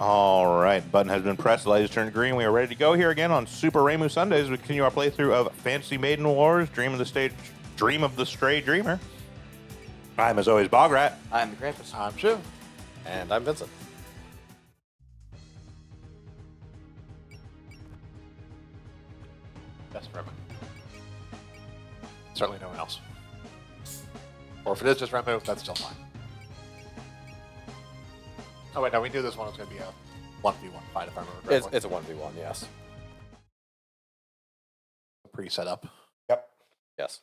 All right, button has been pressed. The light has turned green. We are ready to go here again on Super Remu Sundays. We continue our playthrough of Fantasy Maiden Wars, Dream of the Stray Dreamer. I'm, as always, Bograt. I'm the Krampus. I'm Shu. And I'm Vincent. Best Remu. Certainly no one else. Or if it is just Remu, that's still fine. Oh wait, no, we knew this one was going to be a 1v1 fight if I remember correctly. It's a 1v1, yes. Pre-set up. Yep. Yes.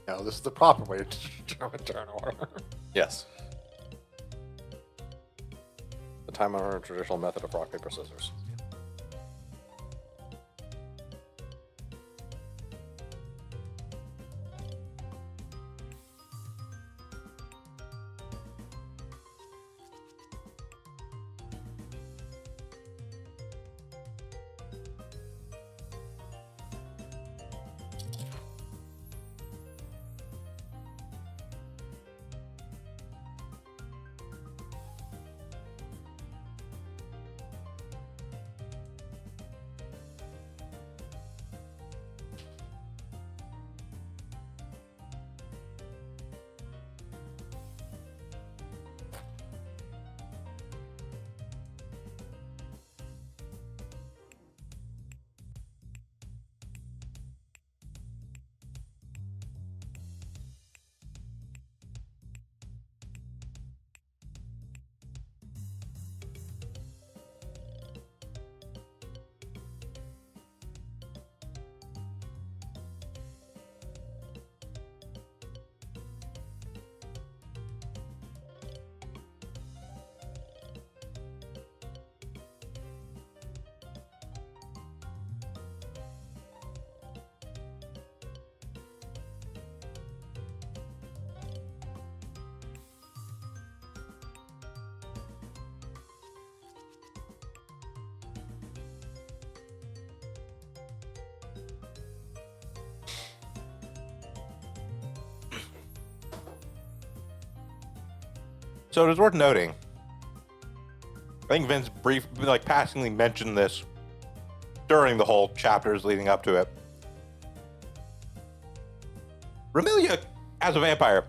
No, this is the proper way to determine turn order. Yes. The time-honored traditional method of rock, paper, scissors. So it is worth noting, I think Vince passingly mentioned this during the whole chapters leading up to it. Remilia, as a vampire,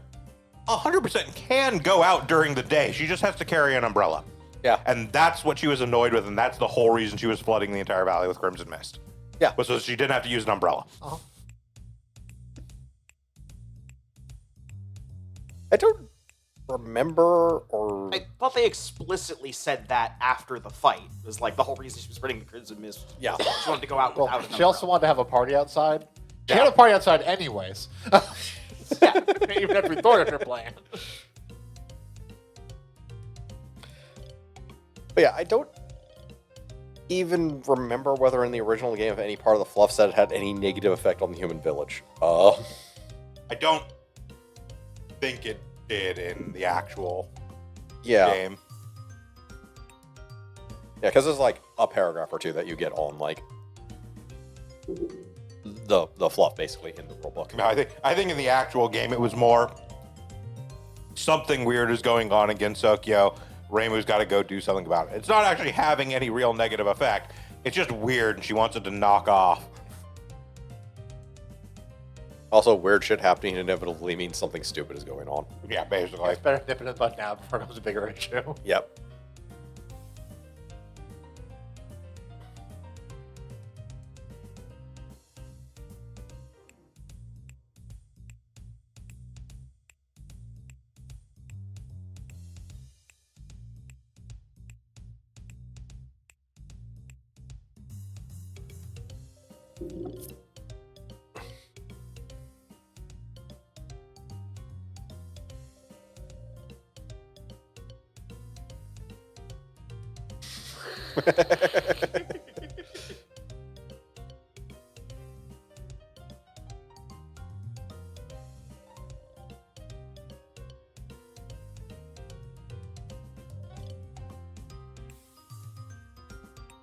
100% can go out during the day. She just has to carry an umbrella. Yeah. And that's what she was annoyed with, and that's the whole reason she was flooding the entire valley with Crimson Mist. Yeah. Was so she didn't have to use an umbrella. Uh-huh. I don't remember or... I thought they explicitly said that after the fight. It was like the whole reason she was spreading the Crimson Mist. Yeah. She wanted to go out Well, without an she also umbrella. wanted to have a party outside. She Yeah. had a party outside anyways. Yeah. Even if we thought of her plan. But yeah, I don't even remember whether in the original game if any part of the fluff set had any negative effect on the human village. I don't think it did in the actual Yeah. game. Yeah, because there's like a paragraph or two that you get on like the fluff basically in the rulebook. No, I think in the actual game it was more something weird is going on against Okyo. Reimu's got to go do something about it. It's not actually having any real negative effect. It's just weird, and she wants it to knock off. Also, weird shit happening inevitably means something stupid is going on. Yeah, basically. It's better nip it in the bud now before it becomes a bigger issue. Yep.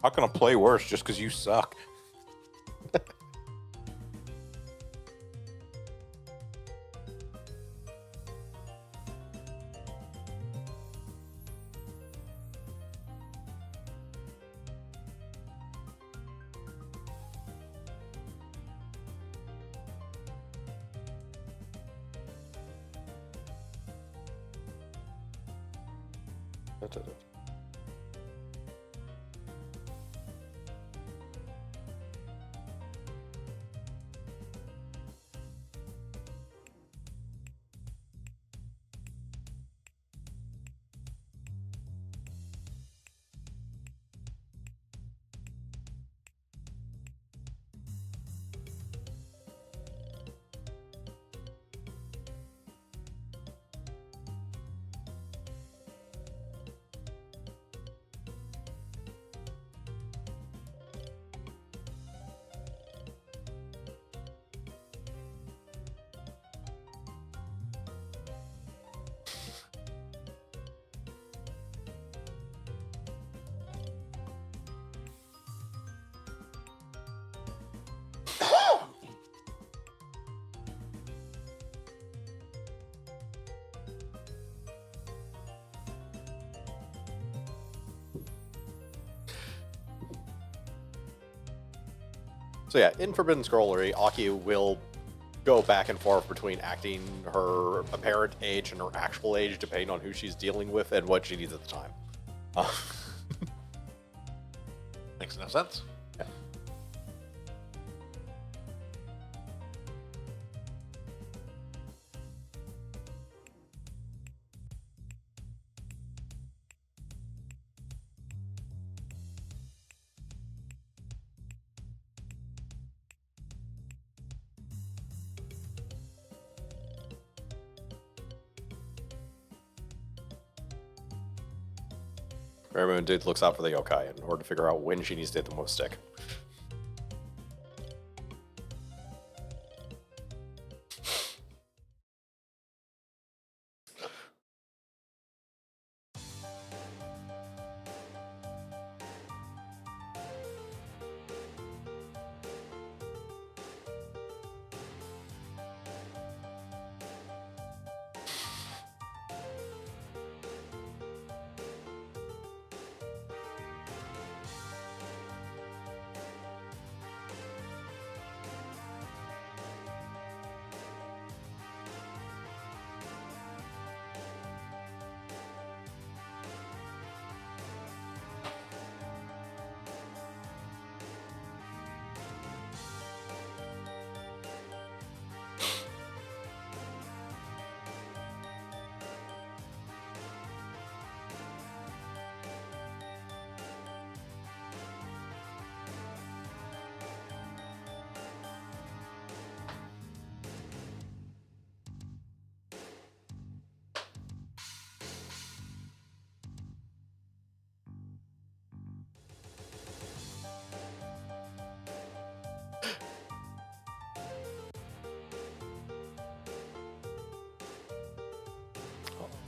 Not gonna play worse just because you suck. So yeah, in Forbidden Scrollery, Aki will go back and forth between acting her apparent age and her actual age, depending on who she's dealing with and what she needs at the time. Makes no sense. Raymond dude looks out for the yokai in order to figure out when she needs to hit them with a stick.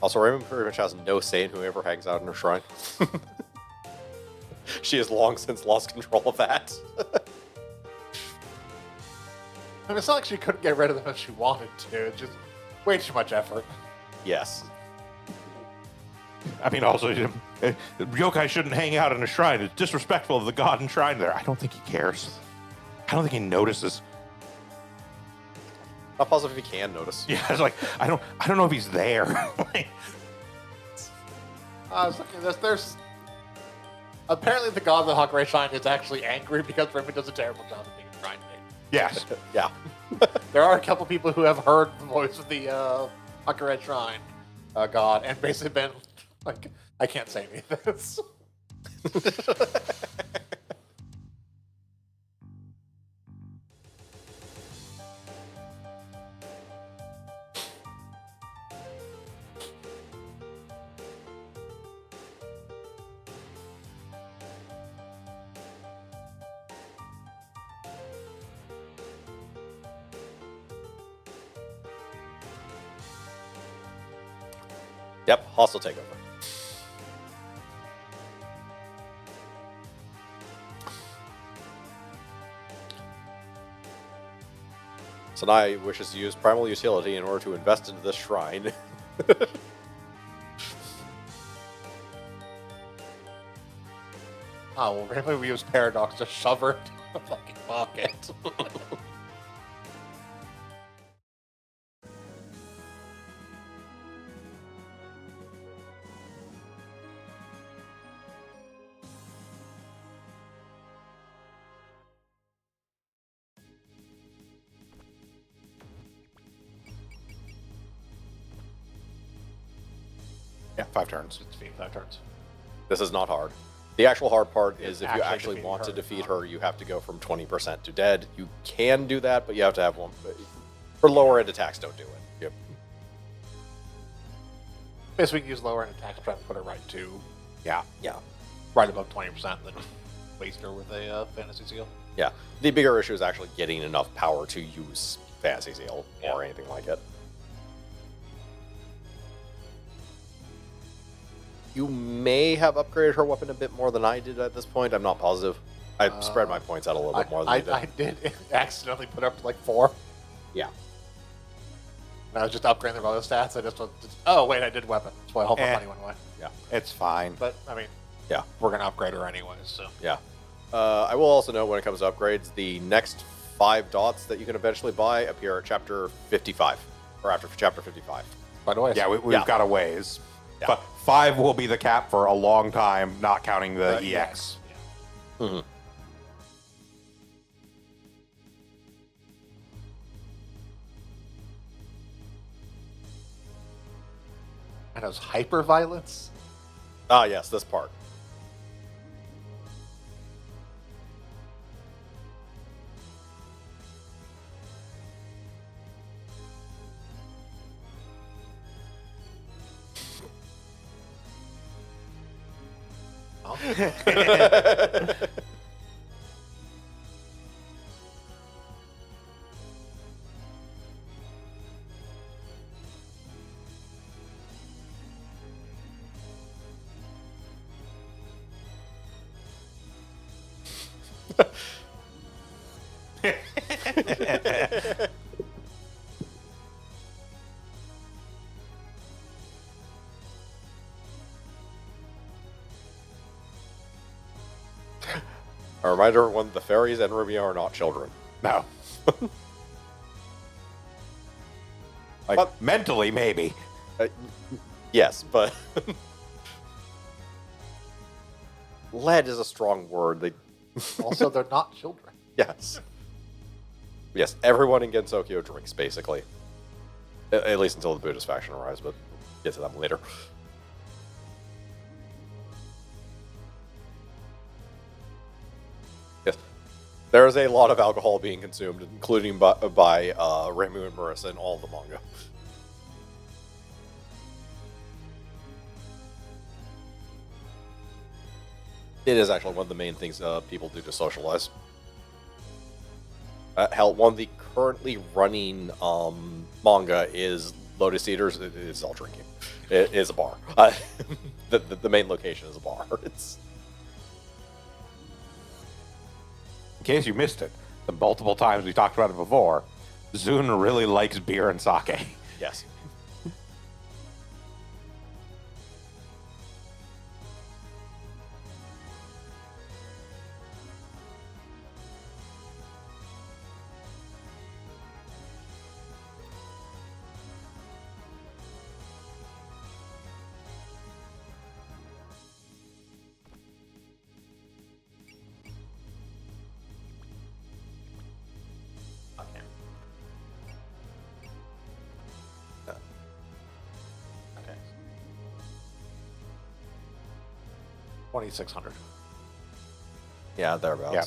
Also, Raymond pretty much has no say in whoever hangs out in her shrine. She has long since lost control of that. I mean, it's not like she couldn't get rid of them if she wanted to. It's just way too much effort. Yes. I mean, also, yokai shouldn't hang out in a shrine. It's disrespectful of the god enshrined there. I don't think he cares. I don't think he notices. Not positive if he can notice. Yeah, it's like I don't know if he's there. I was looking at this. There's apparently the god of the Hakurai Shrine is actually angry because Raymond does a terrible job of being a shrine maiden. Yes. Yeah. There are a couple people who have heard the voice of the Hakurai Shrine god and basically been like, I can't say any of this. Yep, hostile takeover. Sanai wishes to use primal utility in order to invest into this shrine. Oh, well, Raymond we use Paradox to shove her into the fucking pocket. Yeah, 5 turns. It's being 5 turns. This is not hard. The actual hard part is if you actually actually defeating want to her, defeat not- her, you have to go from 20% to dead. You can do that, but you have to have one. For lower end attacks, don't do it. Yep. Basically, we can use lower end attacks to try to put her right to Yeah. Yeah. right above 20%, then waste her with a fantasy seal. Yeah. The bigger issue is actually getting enough power to use Fantasy Seal Yeah. or anything like it. You may have upgraded her weapon a bit more than I did at this point. I'm not positive. I spread my points out a little bit more than I did. I did accidentally put up to like 4. Yeah. And I was just upgrading the other stats. I just oh wait, I did weapon. That's why all my money went away. Yeah. It's fine. But I mean, Yeah. we're gonna upgrade her anyways. So Yeah. I will also note when it comes to upgrades, the next 5 dots that you can eventually buy appear at chapter 55, or after chapter 55. by the way, Yeah, we've Yeah. got a ways. Yeah. But 5 will be the cap for a long time, not counting the EX. Mm-hmm. And it was hyper violence. Ah, yes, this part. A reminder, everyone, the fairies and Rumia are not children. No. Like, But- mentally, maybe. Yes, but lead is a strong word. They, Also, they're not children. yes, yes. Everyone in Gensokyo drinks basically, at least until the Buddhist faction arrives. But we'll get to them later. Yes, there is a lot of alcohol being consumed, including by Reimu and Marissa in all of the manga. It is actually one of the main things people do to socialize. Hell, one of the currently running manga is Lotus Eaters. It's all drinking. It is a bar. The main location is a bar. It's In case you missed it, the multiple times we talked about it before, Zune really likes beer and sake. yes. Okay. Okay. 2,600. Yeah, thereabouts. Yeah.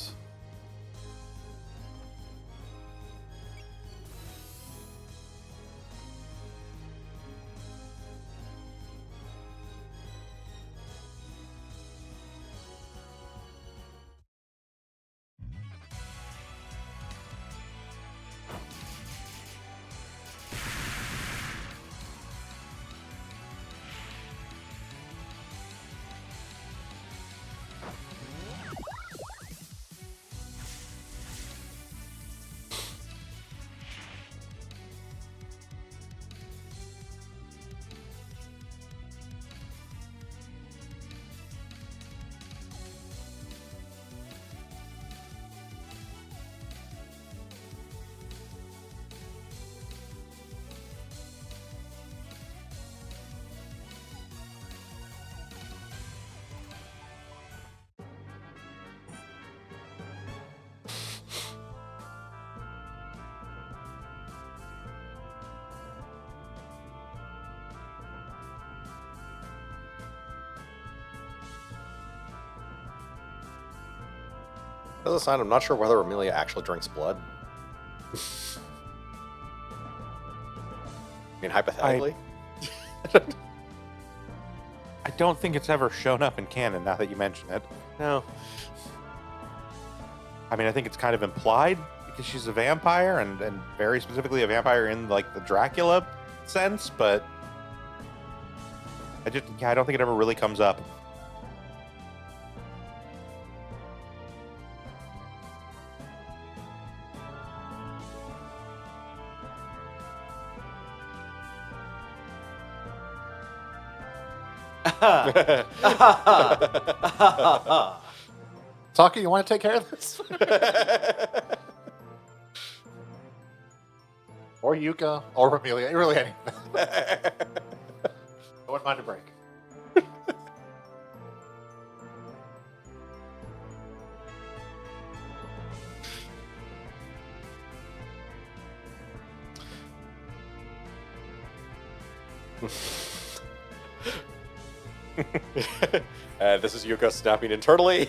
As a sign, I'm not sure whether Amelia actually drinks blood. I mean, hypothetically. I don't think it's ever shown up in canon, now that you mention it. No. I mean, I think it's kind of implied because she's a vampire, and very specifically a vampire in, like, the Dracula sense, but I don't think it ever really comes up. Saki, you want to take care of this? Or Yuka, or Amelia, really anything. I wouldn't mind a break. This is Yuka snapping internally.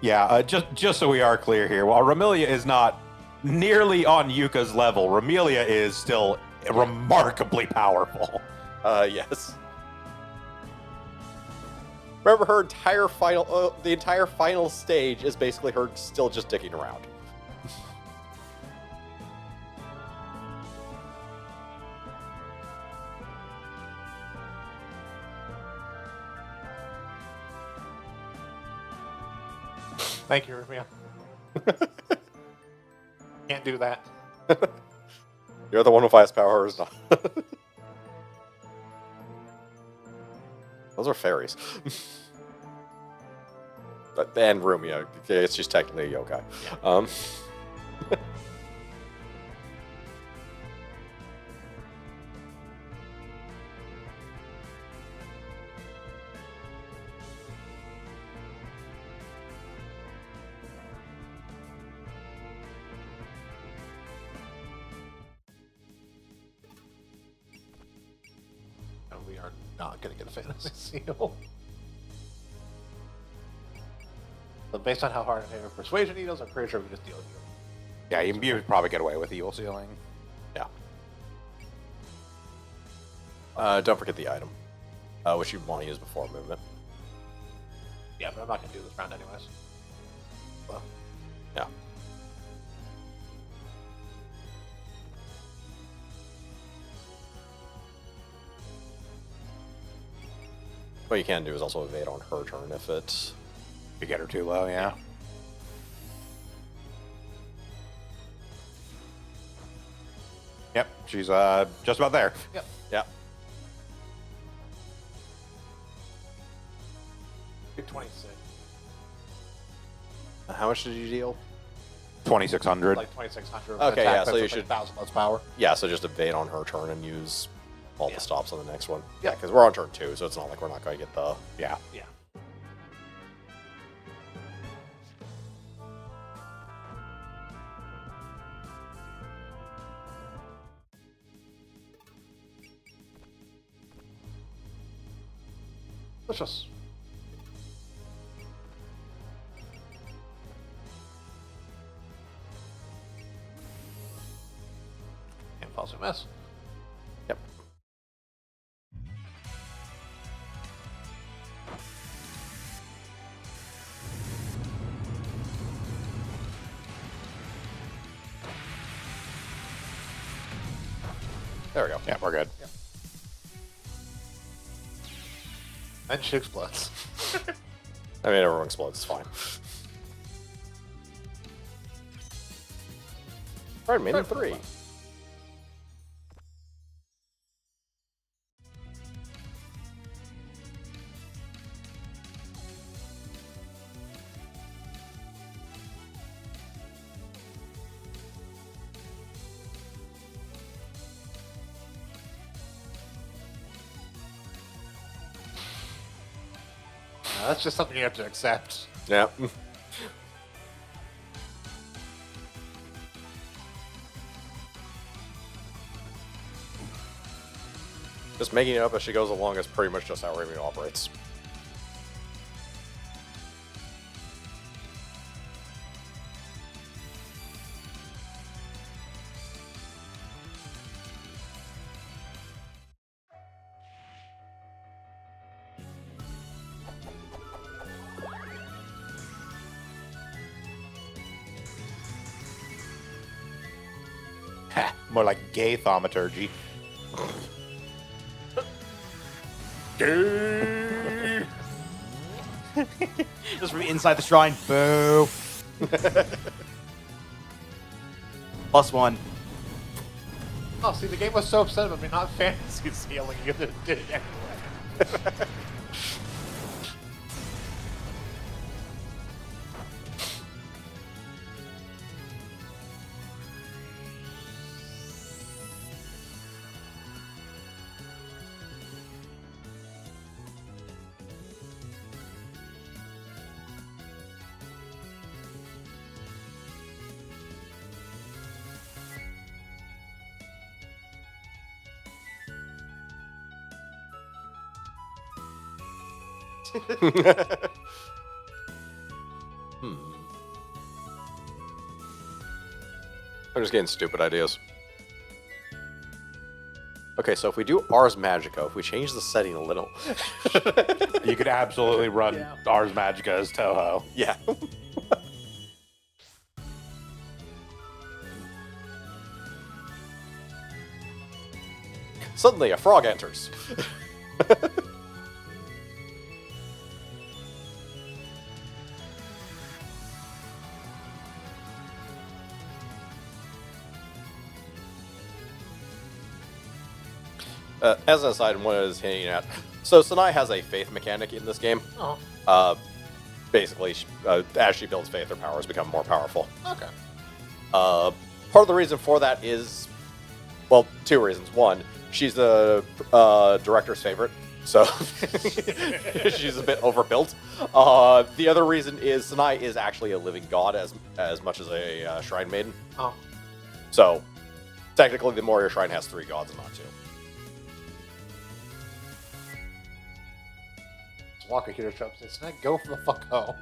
Yeah, just so we are clear here, while Ramelia is not nearly on Yuka's level, Ramelia is still remarkably powerful. Yes. Remember, her entire final, the entire final stage is basically her still just dicking around. Thank you, Ramia. Can't do that. You're the one with highest powers. Those are fairies. And Rumia. It's just technically a yokai. Yeah. And we are not going to get a fantasy seal. But based on how hard I hit persuasion needles, I'm pretty sure we just deal with you. Yeah, you would probably get away with evil sealing. Yeah. Don't forget the item, which you want to use before movement. Yeah, but I'm not gonna do this round anyways. Well, Yeah. What you can do is also evade on her turn if it's... You get her too low, yeah. Yep, she's just about there. yep. Yeah. Big 26. How much did you deal? 2,600. Like 2,600. Okay, yeah, so you should- 1,000 less power. Yeah, so just evade on her turn and use all Yeah. the stops on the next one. Yeah. Because we're on turn 2, so it's not like we're not going to get the... Yeah. Yeah. Let's just. And false miss. Yep. There we go. Yeah, we're good. And she explodes. I mean, everyone explodes. It's fine. All right, Maiden 3. That's just something you have to accept. Yeah. Just making it up as she goes along is pretty much just how Raven operates. Ha, more like gay thaumaturgy. Just from inside the shrine. Boo. +1. Oh, see, the game was so upset about me not fantasy scaling, you did it anyway. I'm just getting stupid ideas. Okay, so if we do Ars Magica, if we change the setting a little. You could absolutely run Yeah. Ars Magica as Toho. Yeah. Suddenly, a frog enters. As an aside, one is hinting at. So Sanai has a faith mechanic in this game. Oh, Basically, as she builds faith, her powers become more powerful. okay. Part of the reason for that is, well, two reasons. One, she's the director's favorite, so she's a bit overbuilt. The other reason is Sanai is actually a living god as much as a shrine maiden. Oh, So technically, the Moria Shrine has 3 gods and not 2. Walker here shows up and says, go for the fuck home.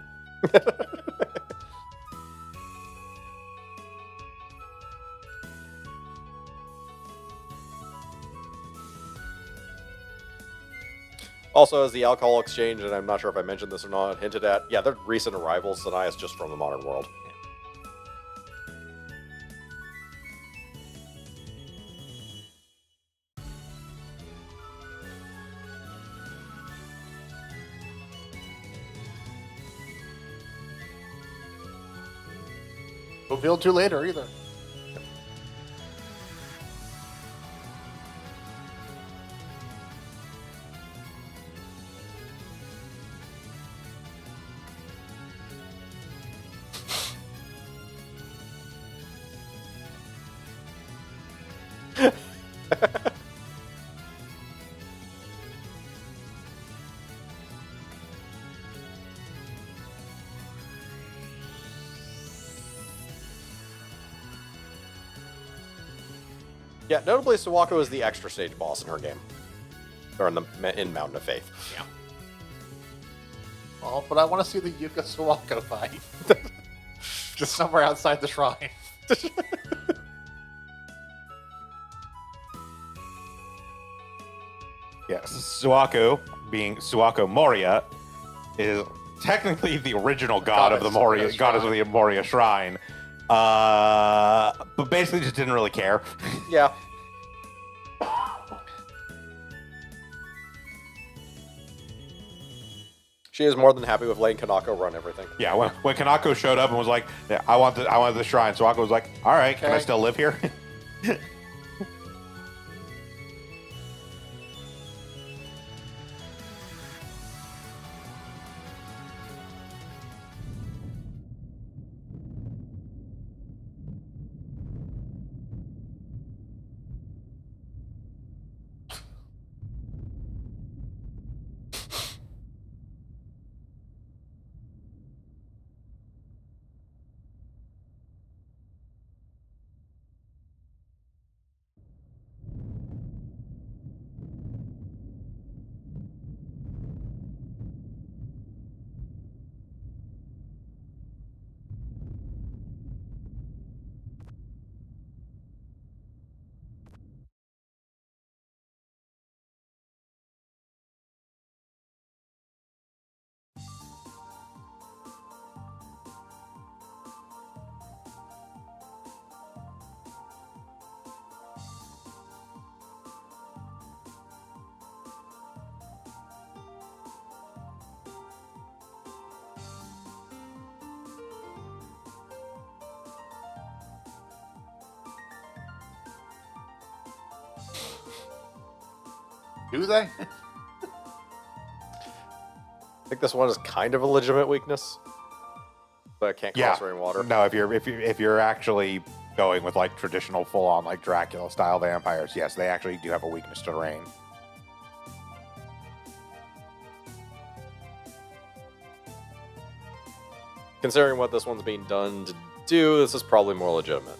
Also, as the alcohol exchange, and I'm not sure if I mentioned this or not, hinted at, yeah, they're recent arrivals, Zanai's just from the modern world. Revealed too later either. Yeah, notably, Suwako is the extra stage boss in her game. Or in Mountain of Faith. Yeah. Oh, but I want to see the Yuka Sawako fight. Just somewhere outside the shrine. Yes, Suwako, being Suwako Moria, is technically the original god of the Moria, goddess of the Moria Shrine. But basically just didn't really care. Yeah. She is more than happy with letting Kanako run everything. Yeah, when Kanako showed up and was like, yeah, I want the shrine, Suwako was like, all right, can I Okay. still live here? Do they? I think this one is kind of a legitimate weakness. But I can't cross rain water. No, if you're actually going with like traditional full on like Dracula style vampires, yes, they actually do have a weakness to rain. Considering what this one's being done to do, this is probably more legitimate.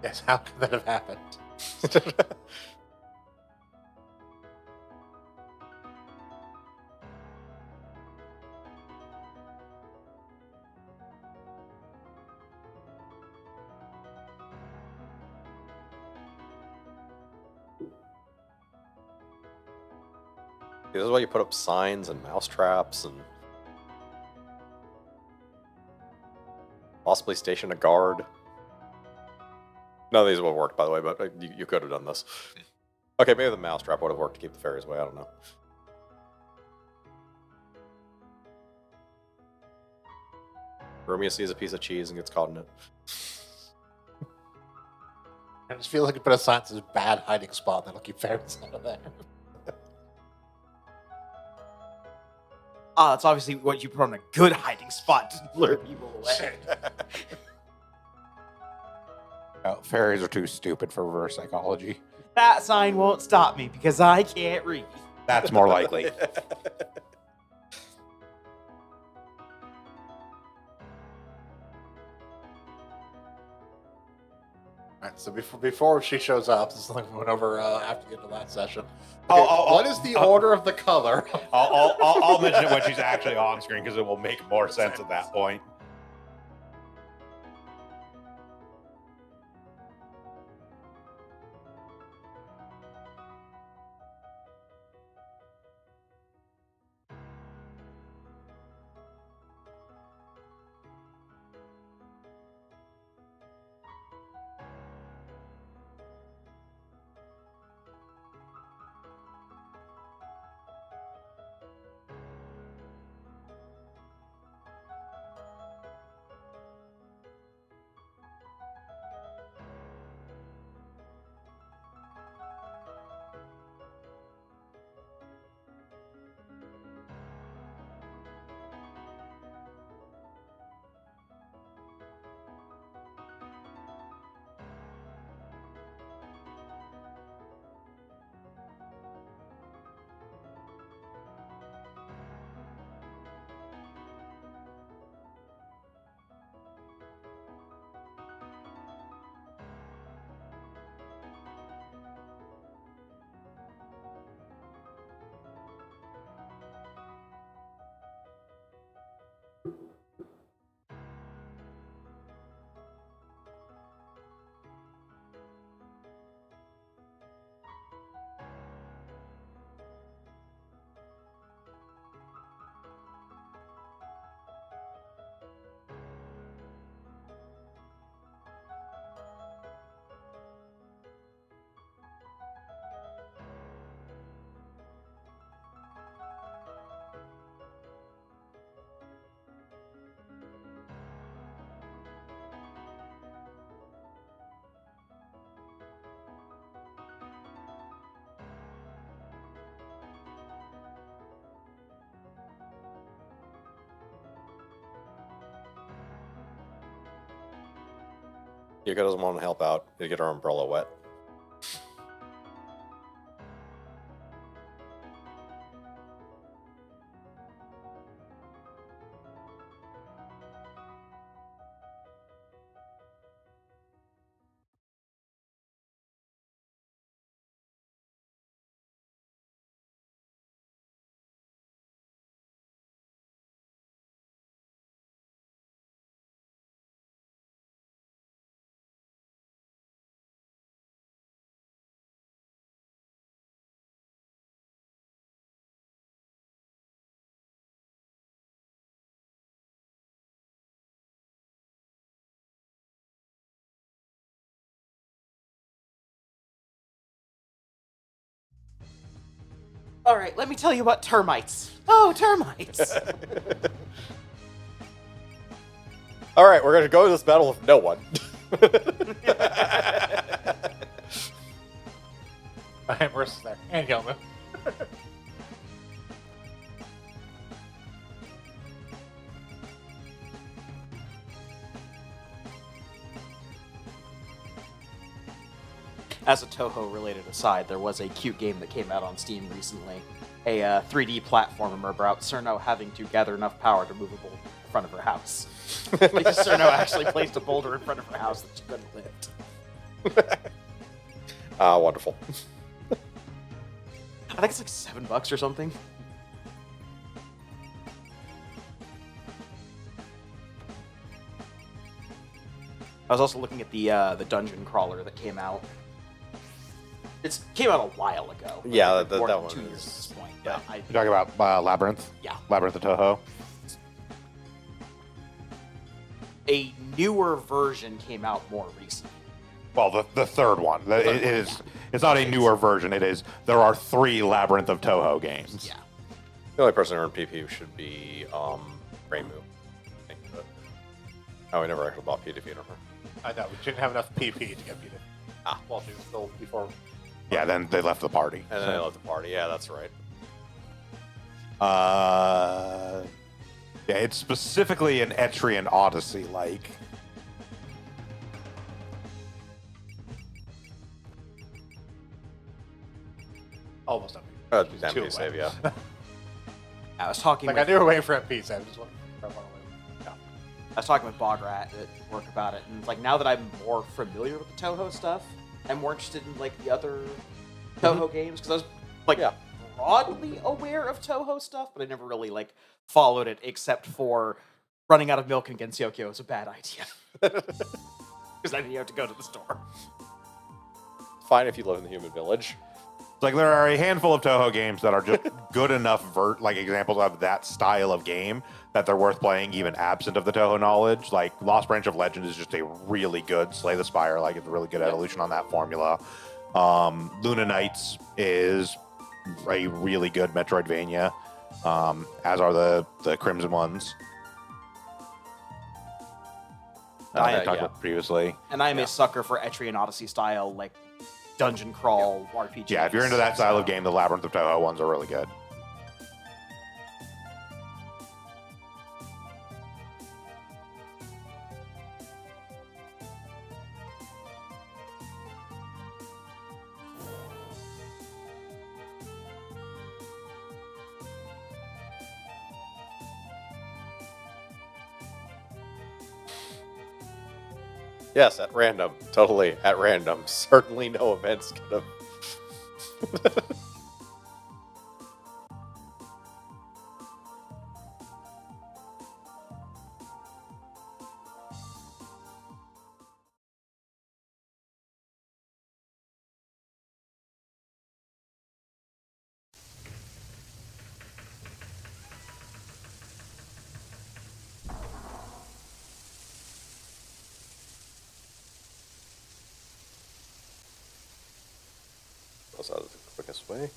Yes, how could that have happened? This is why you put up signs and mouse traps and possibly station a guard. None of these would have worked, by the way, but you could have done this. Okay, maybe the mouse trap would have worked to keep the fairies away. I don't know. Romeo sees a piece of cheese and gets caught in it. I just feel like you put a sign that says bad hiding spot that'll keep fairies out of there. It's obviously what you put on a good hiding spot to lure people away. Oh, fairies are too stupid for reverse psychology. That sign won't stop me because I can't read. That's more likely. Alright, so before she shows up, this is like we went over after the end of that session. Oh, What is the order of the color? I'll mention it when she's actually on screen because it will make more sense at that point. Yuka doesn't want to help out to get her umbrella wet. All right, let me tell you about termites. Oh, termites. All right, we're going to go to this battle with no one. Amber's there. And Gelman. As a Toho-related aside, there was a cute game that came out on Steam recently. A 3D platformer about Cerno having to gather enough power to move a boulder in front of her house. Because Cerno actually placed a boulder in front of her house that she couldn't lift. Wonderful. I think it's like $7 or something. I was also looking at the dungeon crawler that came out. It came out a while ago. Yeah, like that more than one 2 years is- at this point. yeah. But You're talking about Labyrinth? Yeah. Labyrinth of Toho? A newer version came out more recently. Well, the third one. It is. It's not a newer version. It is. There are 3 Labyrinth of Toho games. Yeah. The only person who earned PP should be Reimu. I think, but we never actually bought P to feed her. I know, we didn't have enough PP to get Peter. Well, she was still before. Yeah. Then they left the party. And then I left the party. Yeah, that's right. Yeah, it's specifically an Etrian Odyssey like. Almost done. MP save, yeah. I was talking Like with I knew we were waiting for MP, so I just wanted to I was talking with Bograt at work about it, and it's like now that I'm more familiar with the Toho stuff, I'm more interested in like the other Toho games because I was like broadly aware of Toho stuff, but I never really like followed it except for running out of milk in Gensyokyo is a bad idea because then you have to go to the store. Fine if you live in the human village. Like there are a handful of Toho games that are just good enough like examples of that style of game that they're worth playing even absent of the Toho knowledge. Like Lost Branch of Legend is just a really good Slay the Spire, like it's a really good evolution on that formula. Luna Knights is a really good Metroidvania, as are the Crimson ones. I talked about previously. And I'm a sucker for Etrian Odyssey style like dungeon crawl RPG. Yeah, if you're into that style of game, the Labyrinth of Toho ones are really good. Yes, at random. Totally at random. Certainly no events could have. That's the quickest way.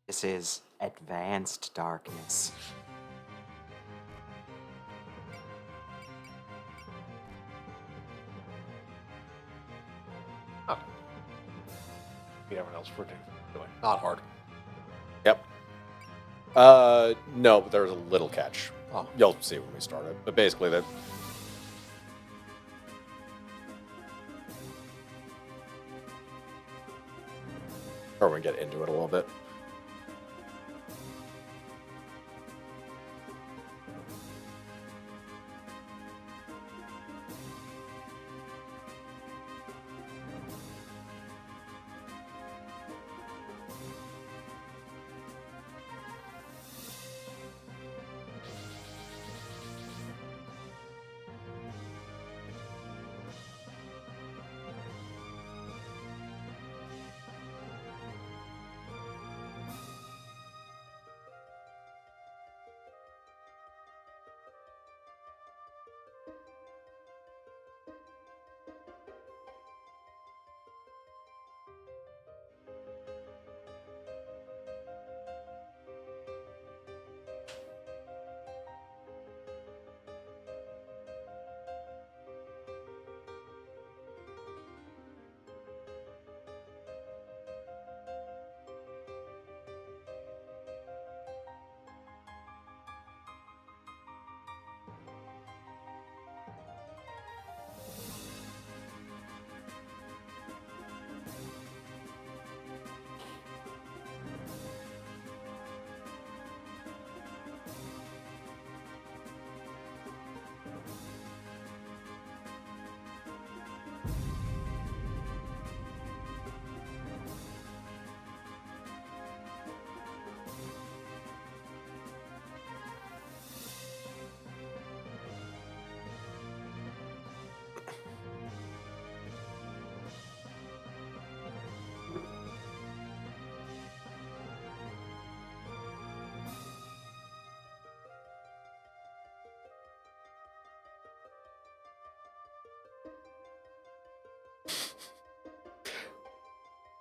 This is advanced darkness. beat everyone else for doing. Not hard. Yep. No, but there's a little catch. Oh. You'll see when we start it. But basically, that. Or we get into it a little bit.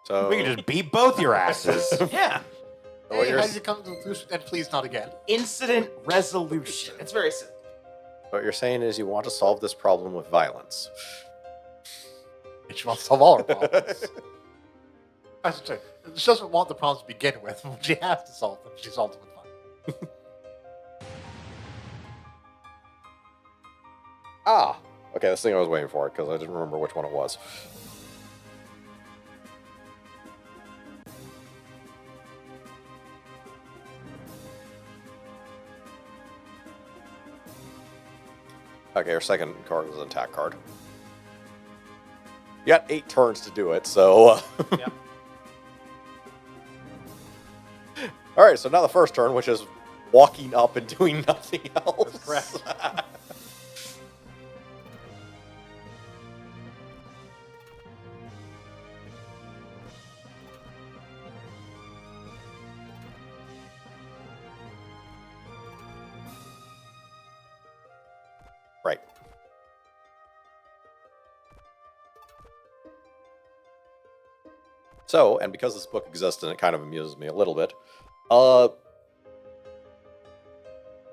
So We can just beat both your asses. Yeah. What Hey, you're how did you come to the conclusion? And please not again. Incident resolution. It's very simple. what you're saying is you want to solve this problem with violence. And she wants to solve all her problems. I should say, she doesn't want the problems to begin with. When she has to solve them, she solves them with fun. Ah, okay, this thing I was waiting for because I didn't remember which one it was. Okay, our second card was an attack card. You got 8 turns to do it, so. Yep. All right, so now the first turn, which is walking up and doing nothing else. That's correct. Right. So, and because this book exists and it kind of amuses me a little bit,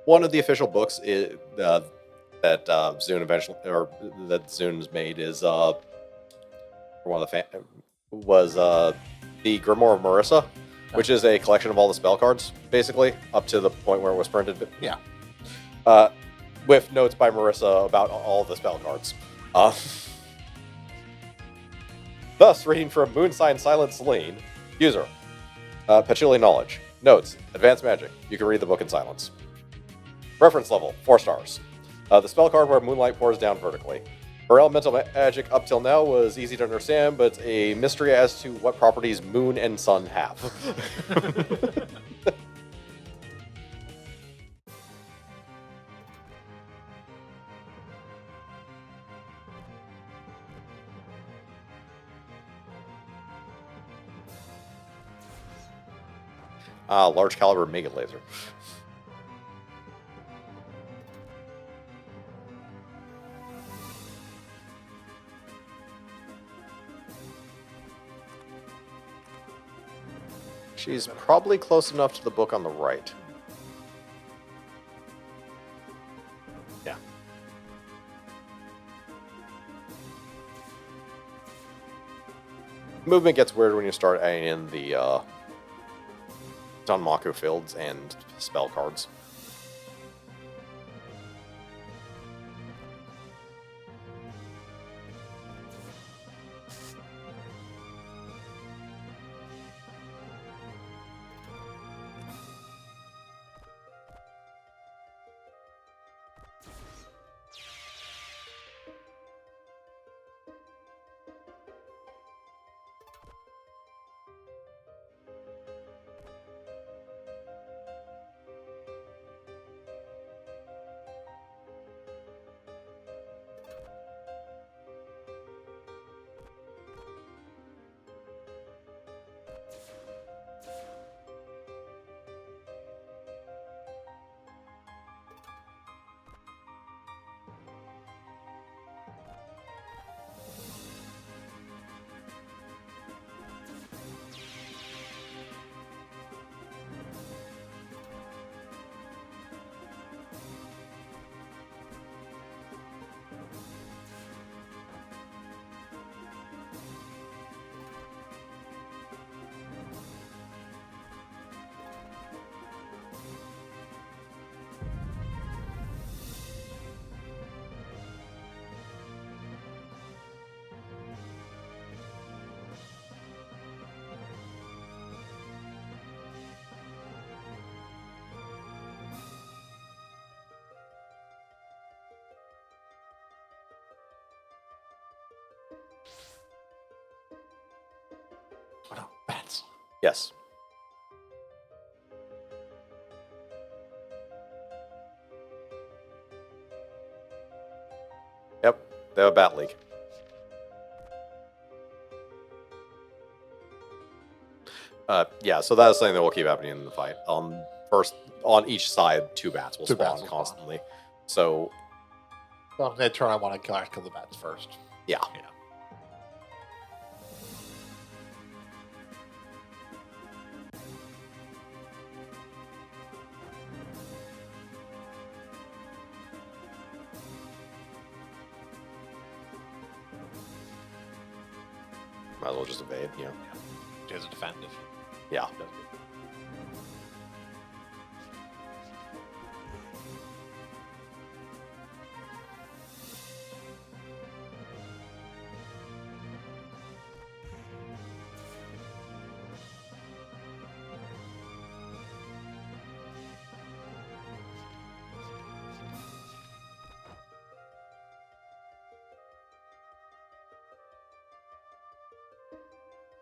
one of the official books that Zune eventually, or that Zune's made is one of the was the Grimoire of Marissa, which is a collection of all the spell cards, basically, up to the point where it was printed. Yeah. With notes by Marissa about all the spell cards. Thus, reading from Moon Sign Silent Celine, user, Patchouli Knowledge. Notes, Advanced Magic. You can read the book in silence. Reference level, 4 stars. The spell card where moonlight pours down vertically. Her elemental magic up till now was easy to understand, but it's a mystery as to what properties moon and sun have. Large caliber mega laser. She's probably close enough to the book on the right. Yeah. Movement gets weird when you start adding in the It's on Maku Fields and spell cards. Oh no, bats. Yes. Yep, they have a Bat League. Yeah, so that's something that will keep happening in the fight. First, on each side, 2 bats will Two spawn bats will spawn. constantly. So, Well, mid turn, I want to kill the bats first. yeah. Yeah. Might as well just evade, you know. She has a defensive. Yeah.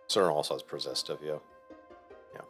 Cern also has Persistive, yeah. Yeah.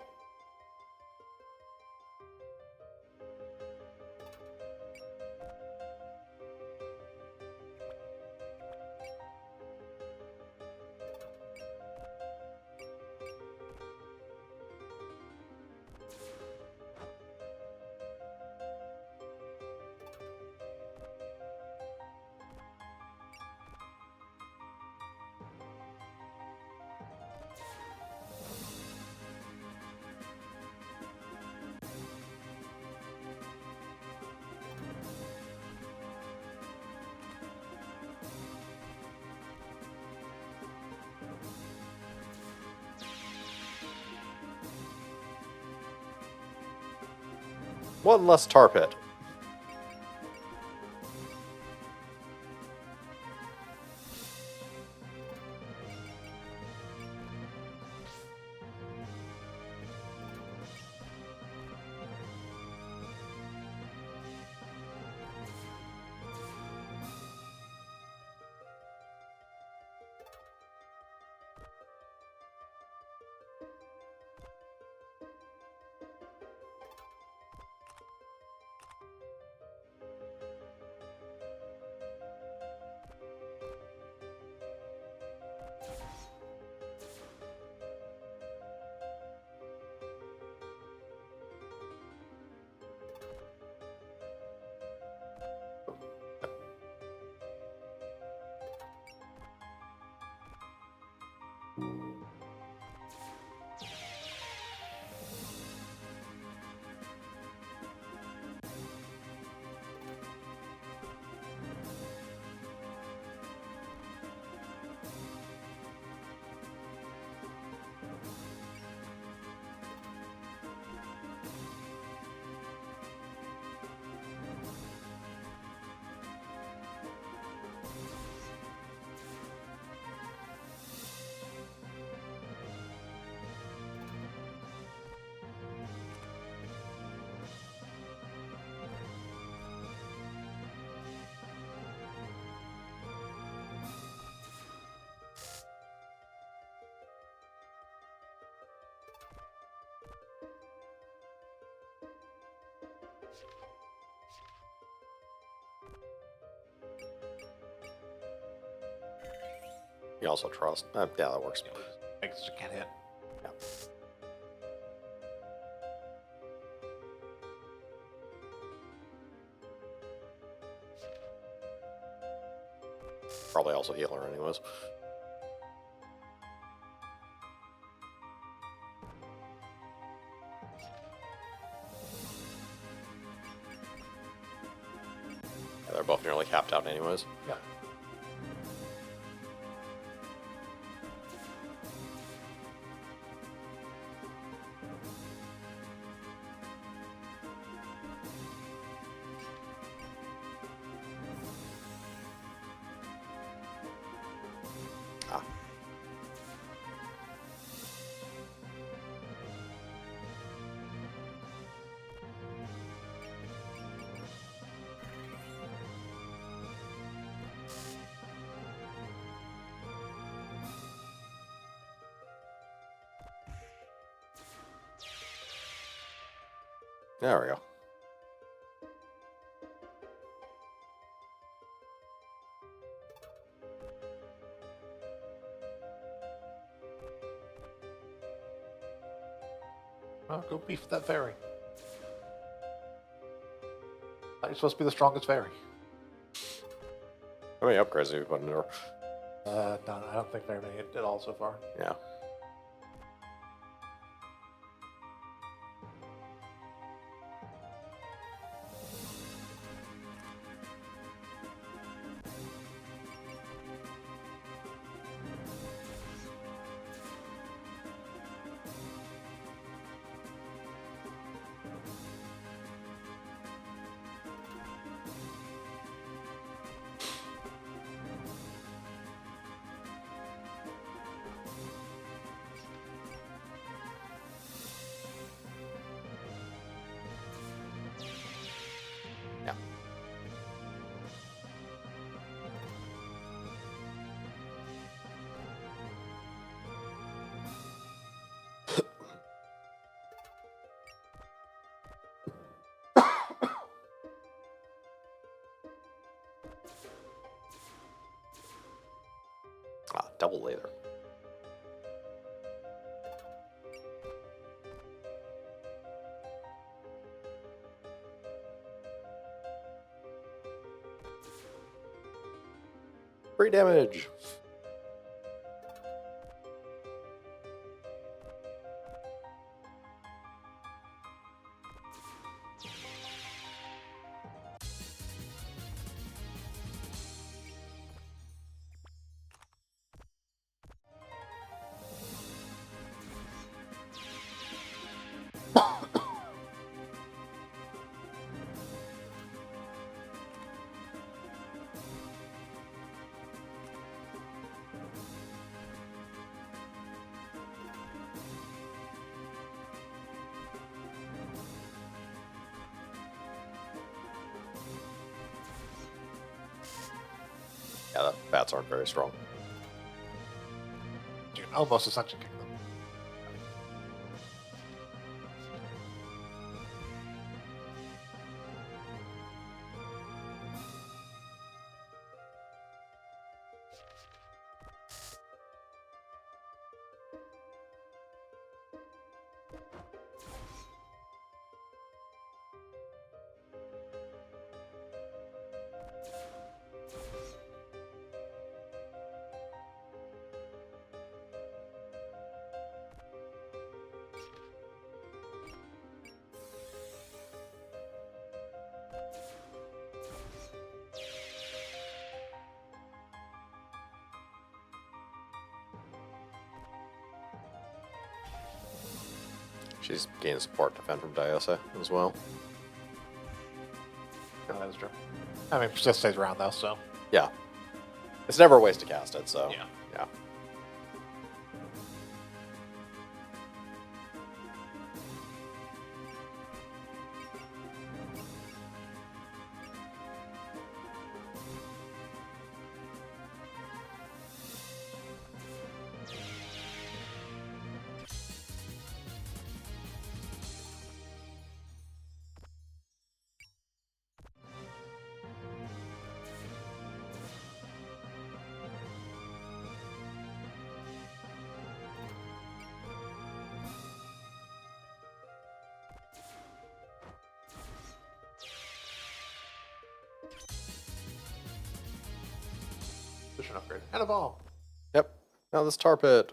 One less tar pit. You also trust. Yeah, that works. Makes it can't hit. Yeah. Probably also healer, anyways. Yeah, they're both nearly capped out, anyways. Yeah. Ah. There we go. Well, go beef that fairy. You're supposed to be the strongest fairy. How many upgrades have you put into her? None. I don't think very many at all so far. Yeah. Yeah. Ah, double laser. Free damage. Yeah, the bats aren't very strong. You can almost ascension kick them. She's gained support defend from Diasa as well. Yeah, that is true. I mean, she just stays around though, so. Yeah. It's never a waste to cast it, so. Yeah. Yeah. Position upgrade. And a bomb. Yep. Now this tar pit.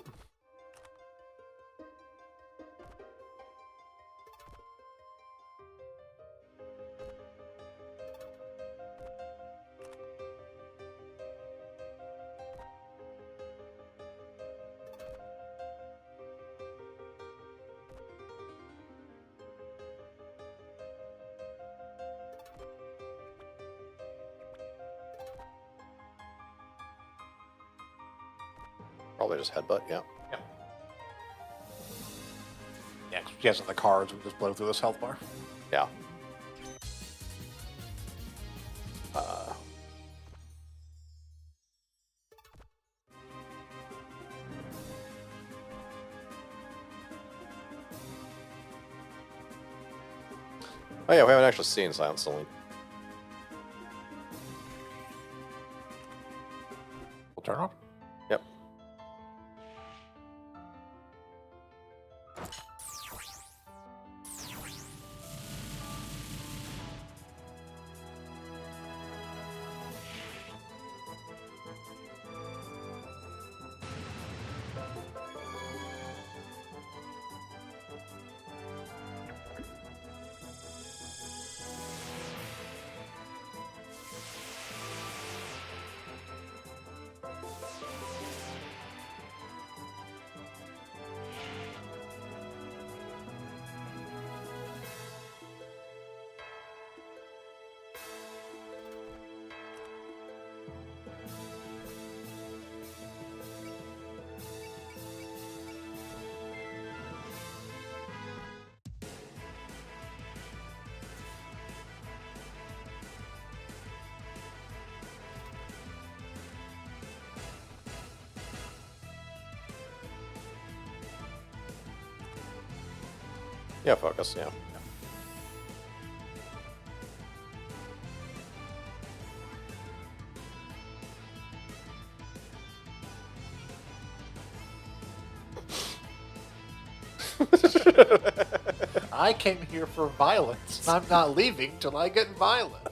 Probably just headbutt, yeah. Yep. Yeah, 'cause she has in the cards, we just blow through this health bar. Yeah. Oh yeah, we haven't actually seen Silent Celine. We'll turn off. Yep. Yeah, focus, yeah. I came here for violence. I'm not leaving till I get violence.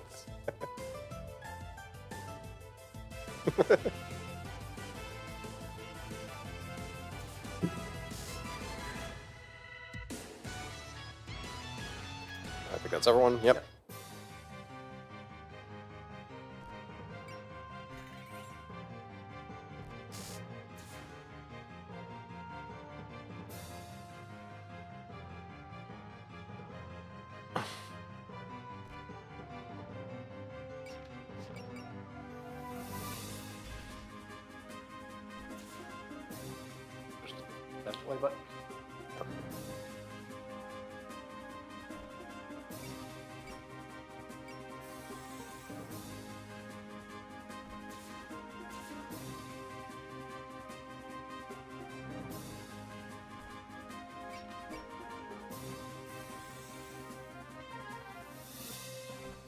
I think that's everyone. Yep. That's the way, but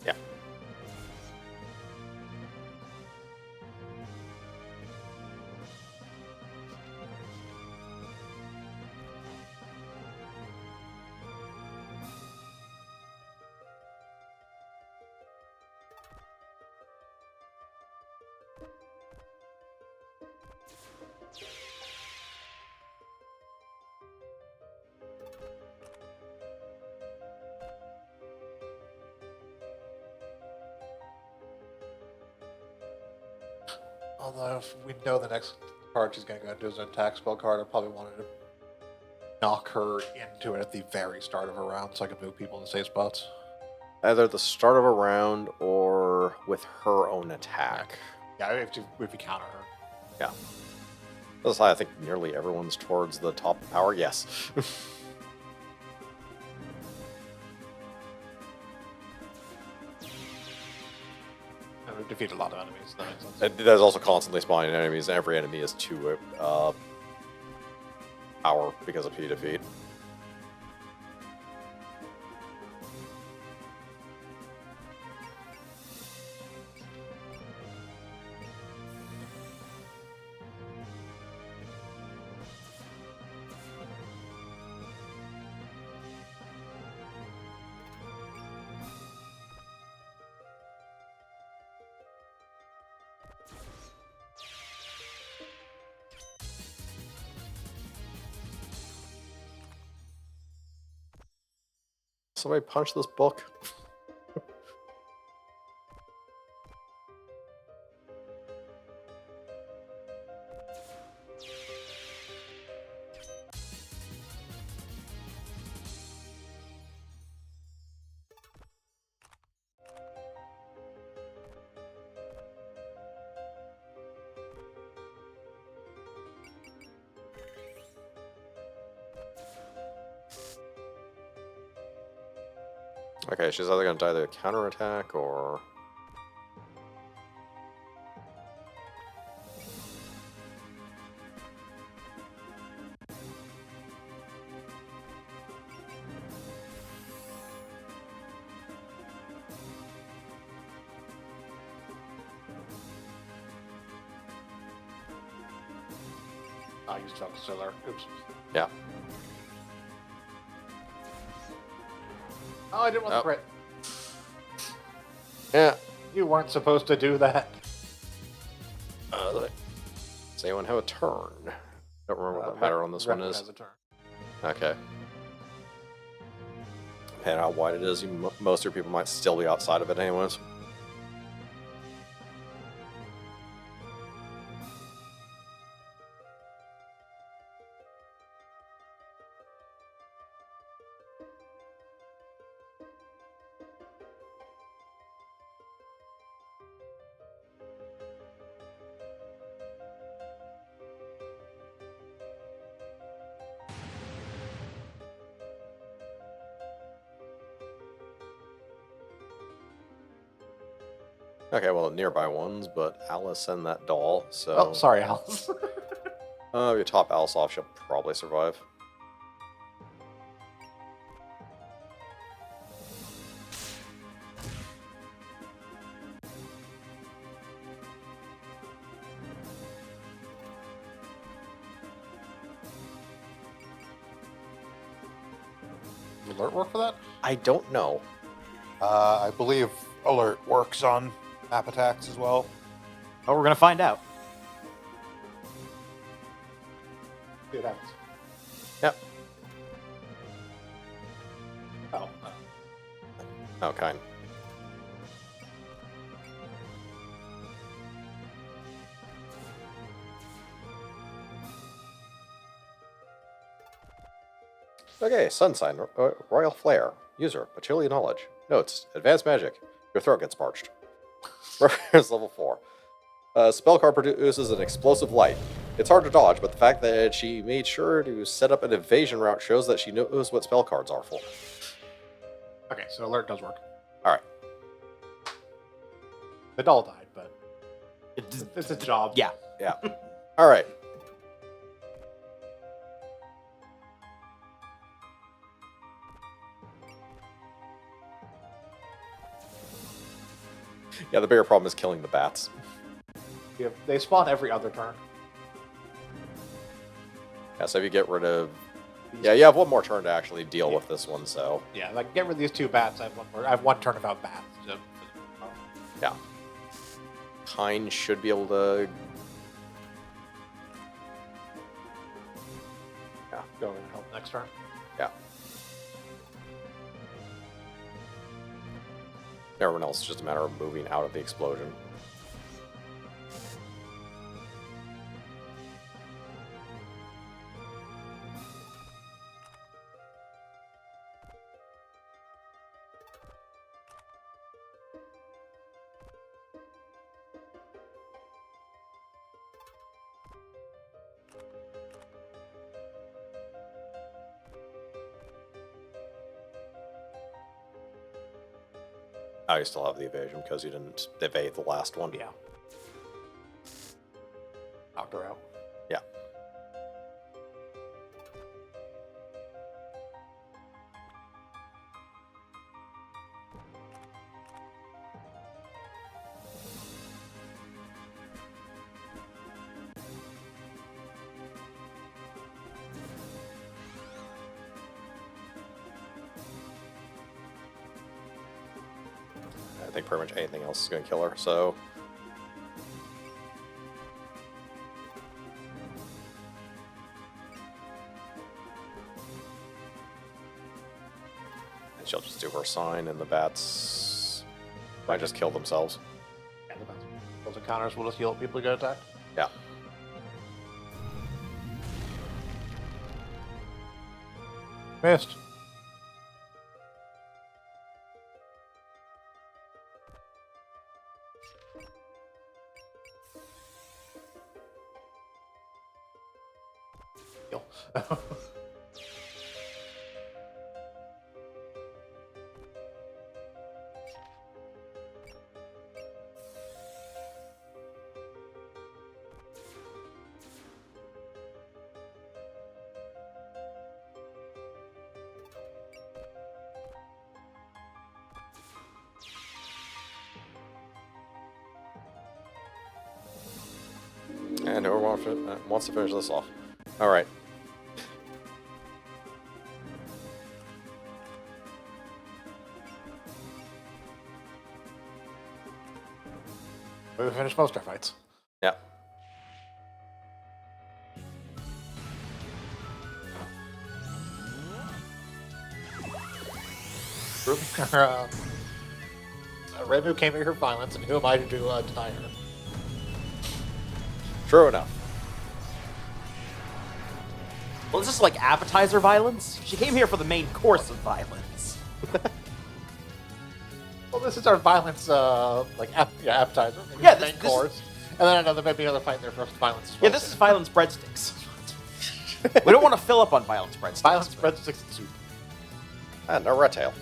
Yeah. although if we know the next card she's going to go into is an attack spell card, I probably wanted to knock her into it at the very start of her round so I can move people in safe spots. Either the start of a round or with her own attack. Yeah, if you counter her. Yeah. That's why I think nearly everyone's towards the top power. Yes. And we've defeated a lot of enemies. That makes sense. There's also constantly spawning enemies. Every enemy is 2 power because of P defeat. Somebody punch this book. Okay, she's either going to die to a counterattack or... I used Focus Solar. Oops. Yeah. Oh, I didn't want Oh. the crit. Yeah. You weren't supposed to do that. Does anyone have a turn? Don't remember what the pattern on this one Repo is. has a turn. Okay. Depending on how wide it is, most of your people might still be outside of it anyways. Okay, well, nearby ones, but Alice and that doll, so... Oh, sorry, Alice. If you top Alice off, she'll probably survive. Does alert work for that? I don't know. I believe alert works on map attacks as well. Oh, we're gonna find out. See what happens. Yep. Oh. Oh, kind. Okay, Sun Sign, Royal Flare. User, Patchouli Knowledge. Notes, Advanced Magic. Your throat gets parched. Reference level 4. Spell card produces an explosive light. It's hard to dodge, but the fact that she made sure to set up an evasion route shows that she knows what spell cards are for. Okay, so alert does work. Alright. The doll died, but it's a job. Yeah. Yeah. Alright. Yeah, the bigger problem is killing the bats. They spawn every other turn. Yeah, so if you get rid of... Yeah, you have one more turn to actually deal with this one, so... Yeah, like get rid of these two bats. I have one turn without bats. So, Yeah. Pine should be able to... Yeah. go and help next turn. Yeah. Everyone else is just a matter of moving out of the explosion. Oh, you still have the evasion because you didn't evade the last one. Yeah. Knocked her out. Yeah. I think pretty much anything else is going to kill her, so... She'll just do her sign, and the bats might just kill themselves. And the bats. Those encounters will just heal people who get attacked. Yeah. Missed. Heal. And whoever wants to finish this off. All right. We finished most of our fights. Yeah. Remu came here for violence, and who am I to deny her? True enough. Well, is this like appetizer violence? She came here for the main course of violence. Well, this is our violence, appetizer. Maybe Yeah, the main this- course, and then maybe another fight in there for violence. As well. Yeah, this is violence breadsticks. We don't want to fill up on violence breadsticks. violence but- breadsticks and soup. And a red tail.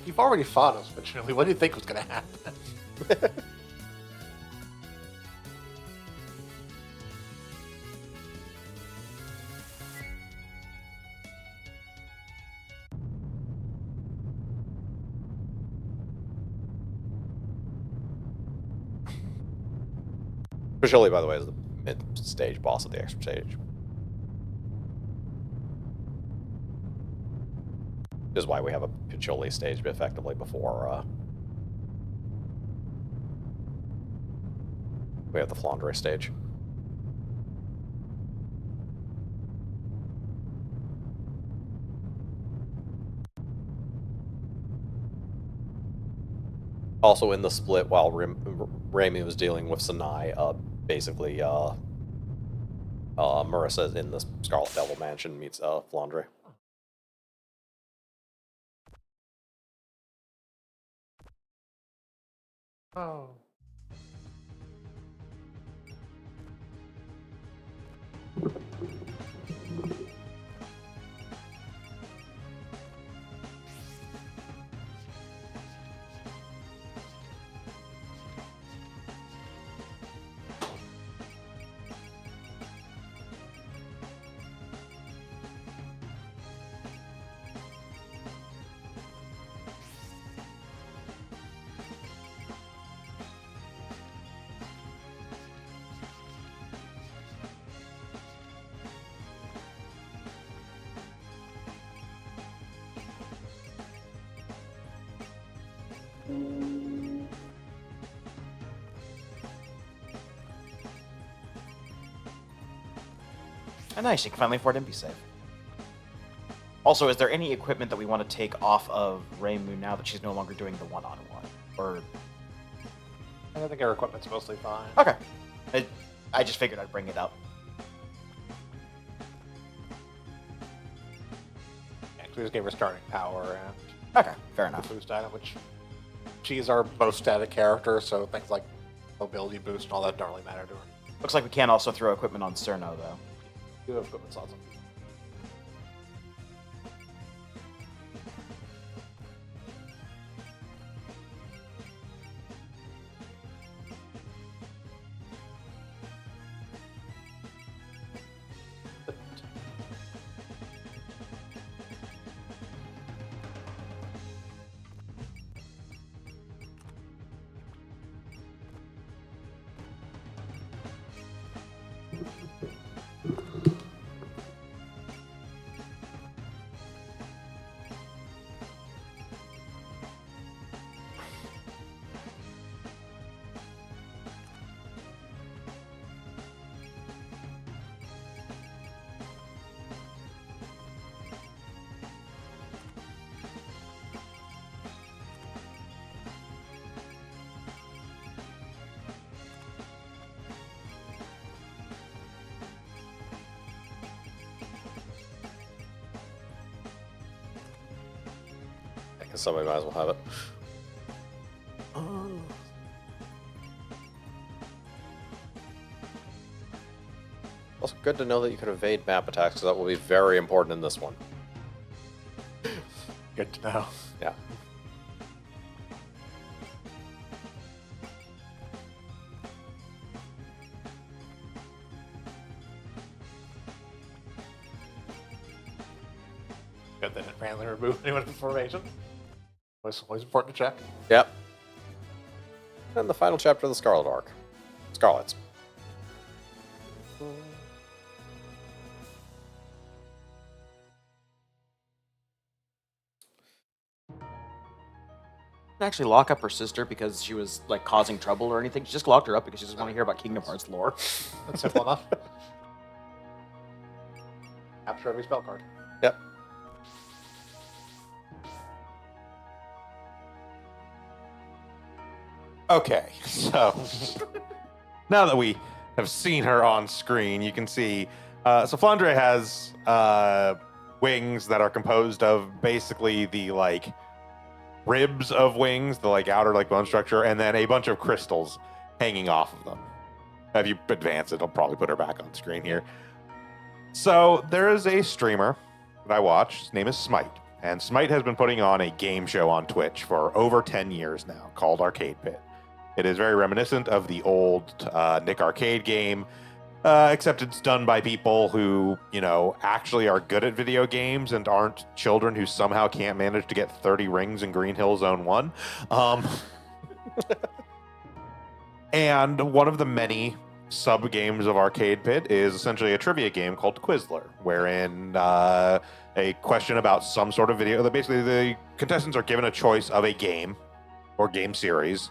You've already fought us, originally. What do you think was going to happen? Visually, by the way, is the mid-stage boss of the extra stage. This is why we have a Picholi stage effectively before we have the Flandre stage. Also in the split, while Remy was dealing with Sanai, basically Marissa in the Scarlet Devil Mansion meets Flandre. Oh. Oh, nice, you can finally afford NP save. Also, is there any equipment that we want to take off of Reimu now that she's no longer doing the one-on-one? Or I think our equipment's mostly fine. okay, I just figured I'd bring it up. Yeah, 'cause we just gave her starting power and Okay, fair the enough. boost item, which she's our most static character, so things like mobility boost and all that don't really matter to her. Looks like we can also throw equipment on Cerno though. You have equipment slots on. Somebody might as well have it. Also, good to know that you can evade map attacks, because that will be very important in this one. Good to know. Yeah. Good that it randomly remove anyone from formation. Always important to check. Yep. And the final chapter of the Scarlet arc. Scarlets. Actually lock up her sister because she was like causing trouble or anything. She just locked her up because she just wanted to hear about Kingdom Hearts lore. That's simple enough. Capture every spell card. Yep. Okay, so now that we have seen her on screen, you can see. So Flandre has wings that are composed of basically the like ribs of wings, the like outer like bone structure, and then a bunch of crystals hanging off of them. If you advance it, I'll probably put her back on screen here. So there is a streamer that I watch. His name is Smite. And Smite has been putting on a game show on Twitch for over 10 years now called Arcade Pit. It is very reminiscent of the old Nick Arcade game, except it's done by people who, you know, actually are good at video games and aren't children who somehow can't manage to get 30 rings in Green Hill Zone 1. And one of the many sub-games of Arcade Pit is essentially a trivia game called Quizler, wherein a question about some sort of video. Basically, the contestants are given a choice of a game or game series.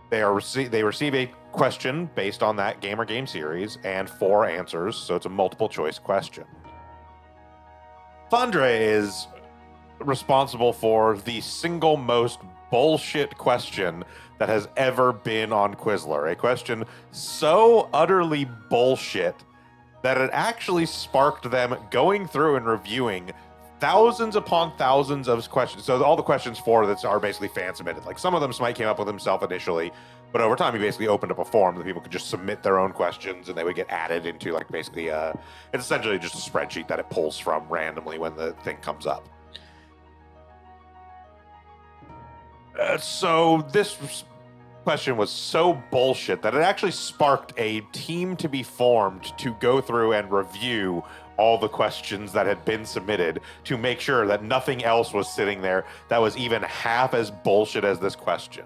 They receive a question based on that game or game series and 4 answers, so it's a multiple choice question. Flandre is responsible for the single most bullshit question that has ever been on Quizler. A question so utterly bullshit that it actually sparked them going through and reviewing thousands upon thousands of questions. So all the questions for this are basically fan submitted. Like some of them Smite came up with himself initially, but over time he basically opened up a forum that people could just submit their own questions and they would get added into like basically it's essentially just a spreadsheet that it pulls from randomly when the thing comes up. So this question was so bullshit that it actually sparked a team to be formed to go through and review all the questions that had been submitted to make sure that nothing else was sitting there that was even half as bullshit as this question.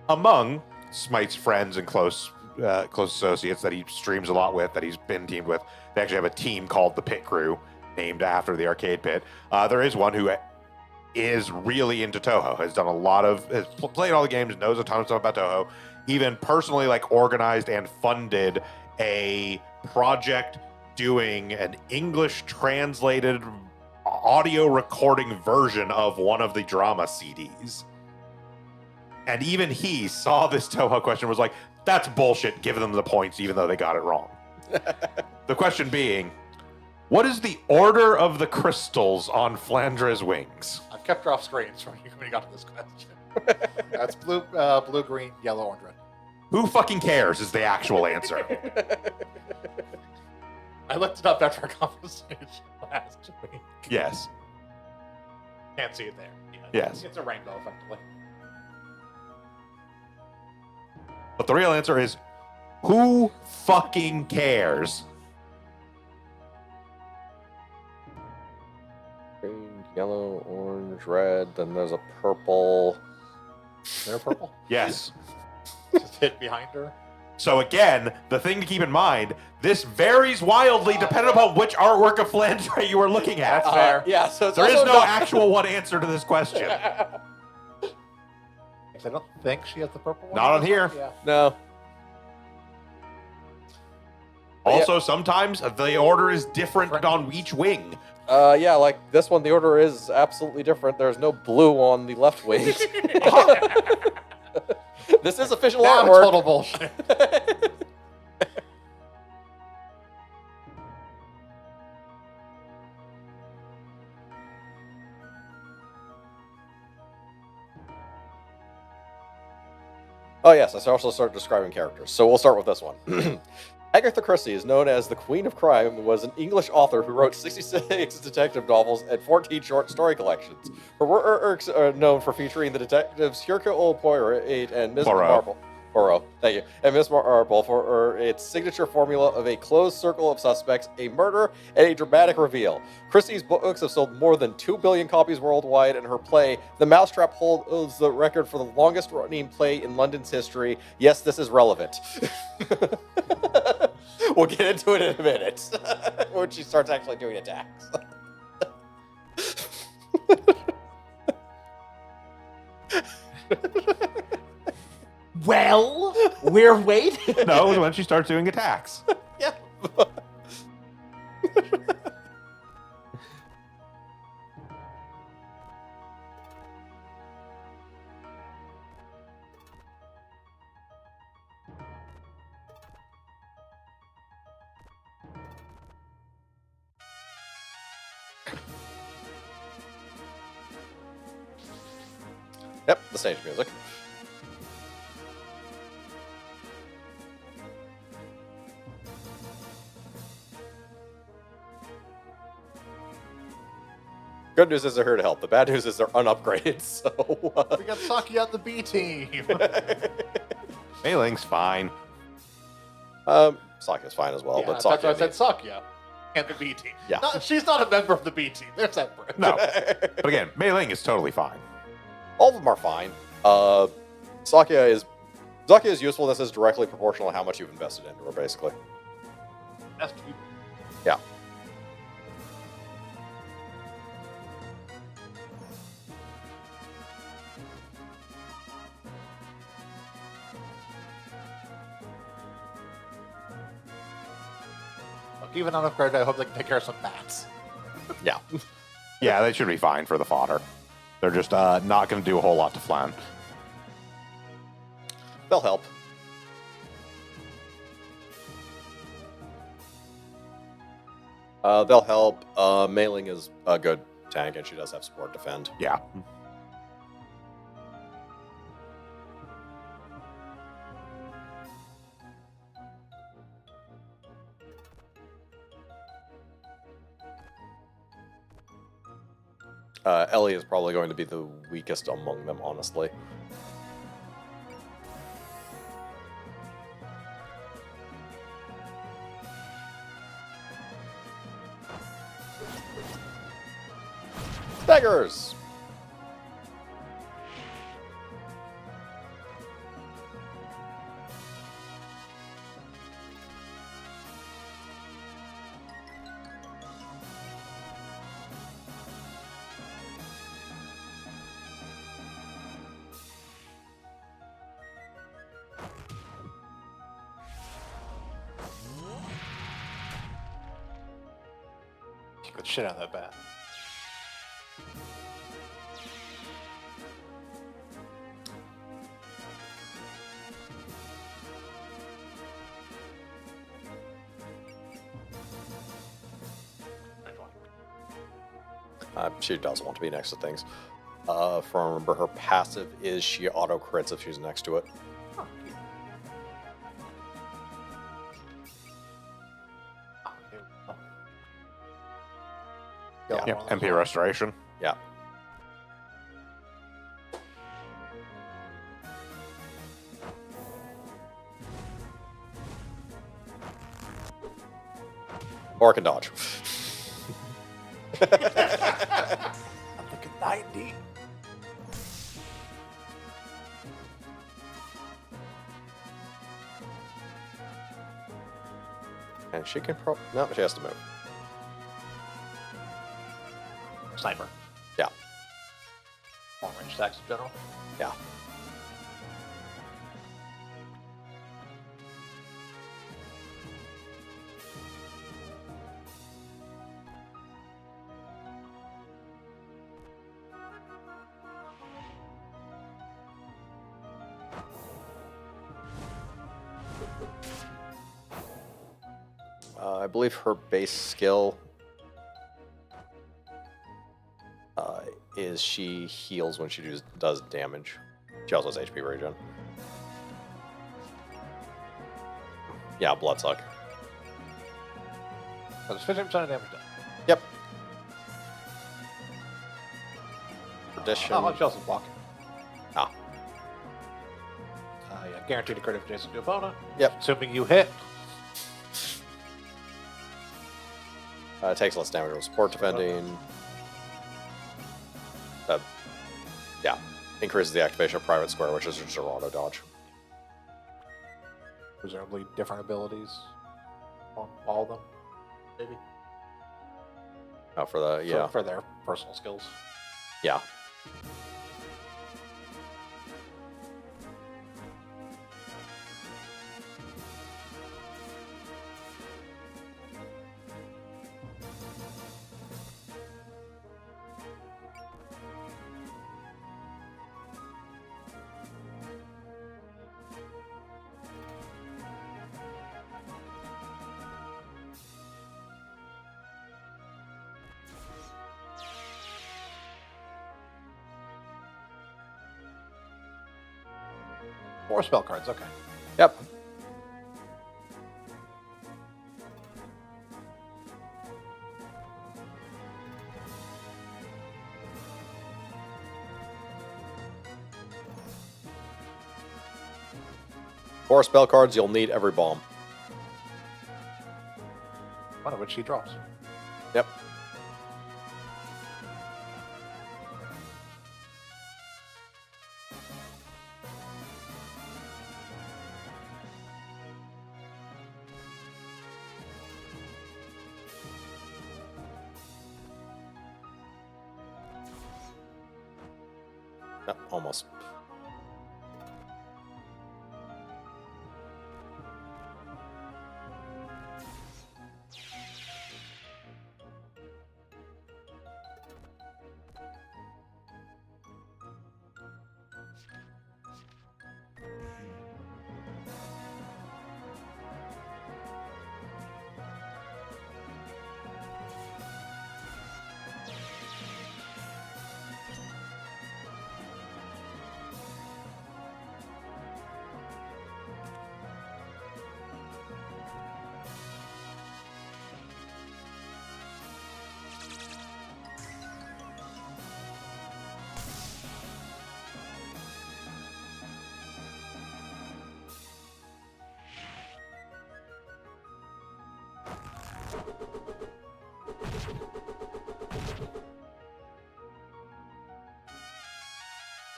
Among Smite's friends and close associates that he streams a lot with, that he's been teamed with, they actually have a team called the Pit Crew, named after the Arcade Pit. There is one who is really into Toho, has played all the games, knows a ton of stuff about Toho, even personally like organized and funded a project doing an English translated audio recording version of one of the drama CDs. And even he saw this Toho question and was like, that's bullshit, give them the points even though they got it wrong. The question being, what is the order of the crystals on Flandre's wings? I've kept her off screens when you got to this question. That's blue, green, yellow, orange, red. Who fucking cares is the actual answer. I looked it up after our conversation last week. Yes. Can't see it there. Yeah, Yes. It's a rainbow, effectively. But the real answer is, who fucking cares? Green, yellow, orange, red, then there's a purple. Is there a purple? Yes. Just hit behind her. So again, the thing to keep in mind, this varies wildly depending upon which artwork of Flandre you are looking at. That's fair. Yeah, so it's There is also no not- actual one answer to this question. I don't think she has the purple one. Not on here. Yeah. No. Also, sometimes the order is different on each wing. Yeah, like this one, the order is absolutely different. There's no blue on the left wing. This is official Now artwork. total bullshit. Oh yes, I also started describing characters. So we'll start with this one. Agatha Christie is known as the Queen of Crime and was an English author who wrote 66 detective novels and 14 short story collections. Her works are known for featuring the detectives Hercule Poirot and Miss Poirot. Marple. Poirot, thank you. And Miss Marple for its signature formula of a closed circle of suspects, a murder, and a dramatic reveal. Christie's books have sold more than 2 billion copies worldwide, and her play, The Mousetrap, holds the record for the longest running play in London's history. Yes, this is relevant. We'll get into it in a minute when she starts actually doing attacks. Well, we're waiting. No, it was when she starts doing attacks. Yeah. Yep, the stage music. Good news is they're here to help. The bad news is they're unupgraded, so... We got Saki on the B team. Mei Ling's fine. Sakia's fine as well, Yeah, but that's why I Sakia... said Sakia and the B team. Yeah. She's not a member of the B team. They're separate. No. But again, Mei Ling is totally fine. All of them are fine. Sakia's usefulness is directly proportional to how much you've invested into her, basically. That's true. Yeah. Look, even unupgraded, I hope they can take care of some bats. Yeah. Yeah, they should be fine for the fodder. They're just not going to do a whole lot to Flan. They'll help. They'll help. Mei Ling is a good tank, and she does have support defend. Yeah. Ellie is probably going to be the weakest among them, honestly. Daggers! Kick the shit out of that bat. She does want to be next to things. If I remember, her passive is she auto crits if she's next to it. Oh, Yeah. MP Restoration. Yeah. Or I can dodge. I'm looking 90. And she can no, she has to move. Sniper. Yeah. Long range attacks in general. Yeah. I believe her base skill is she heals when she does damage. She also has HP regen. Yeah, Bloodsuck. So there's 50% of damage done. Yep. Tradition. Not much else is blocking. Ah. Yeah, guaranteed to crit if adjacent to opponent. Yep. Assuming you hit. Takes less damage with support defending. Yeah. Increases the activation of Private Square, which is just a auto dodge. Presumably different abilities on all of them. Maybe. Oh, for the, yeah. For their personal skills. Yeah. Four spell cards, okay. Yep. Four spell cards, you'll need every bomb. One of which he drops. Yep. Yep, almost.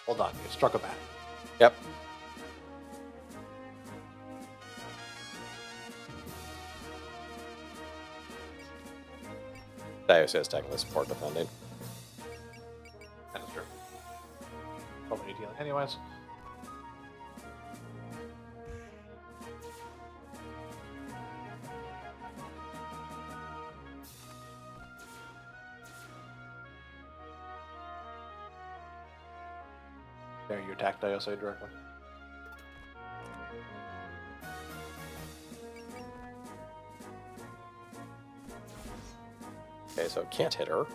Hold on, you struck a bat. Yep. Daios is technically support defending. That is true. Probably need healing anyways. There, you attack Diosei directly. Okay, so can't hit her.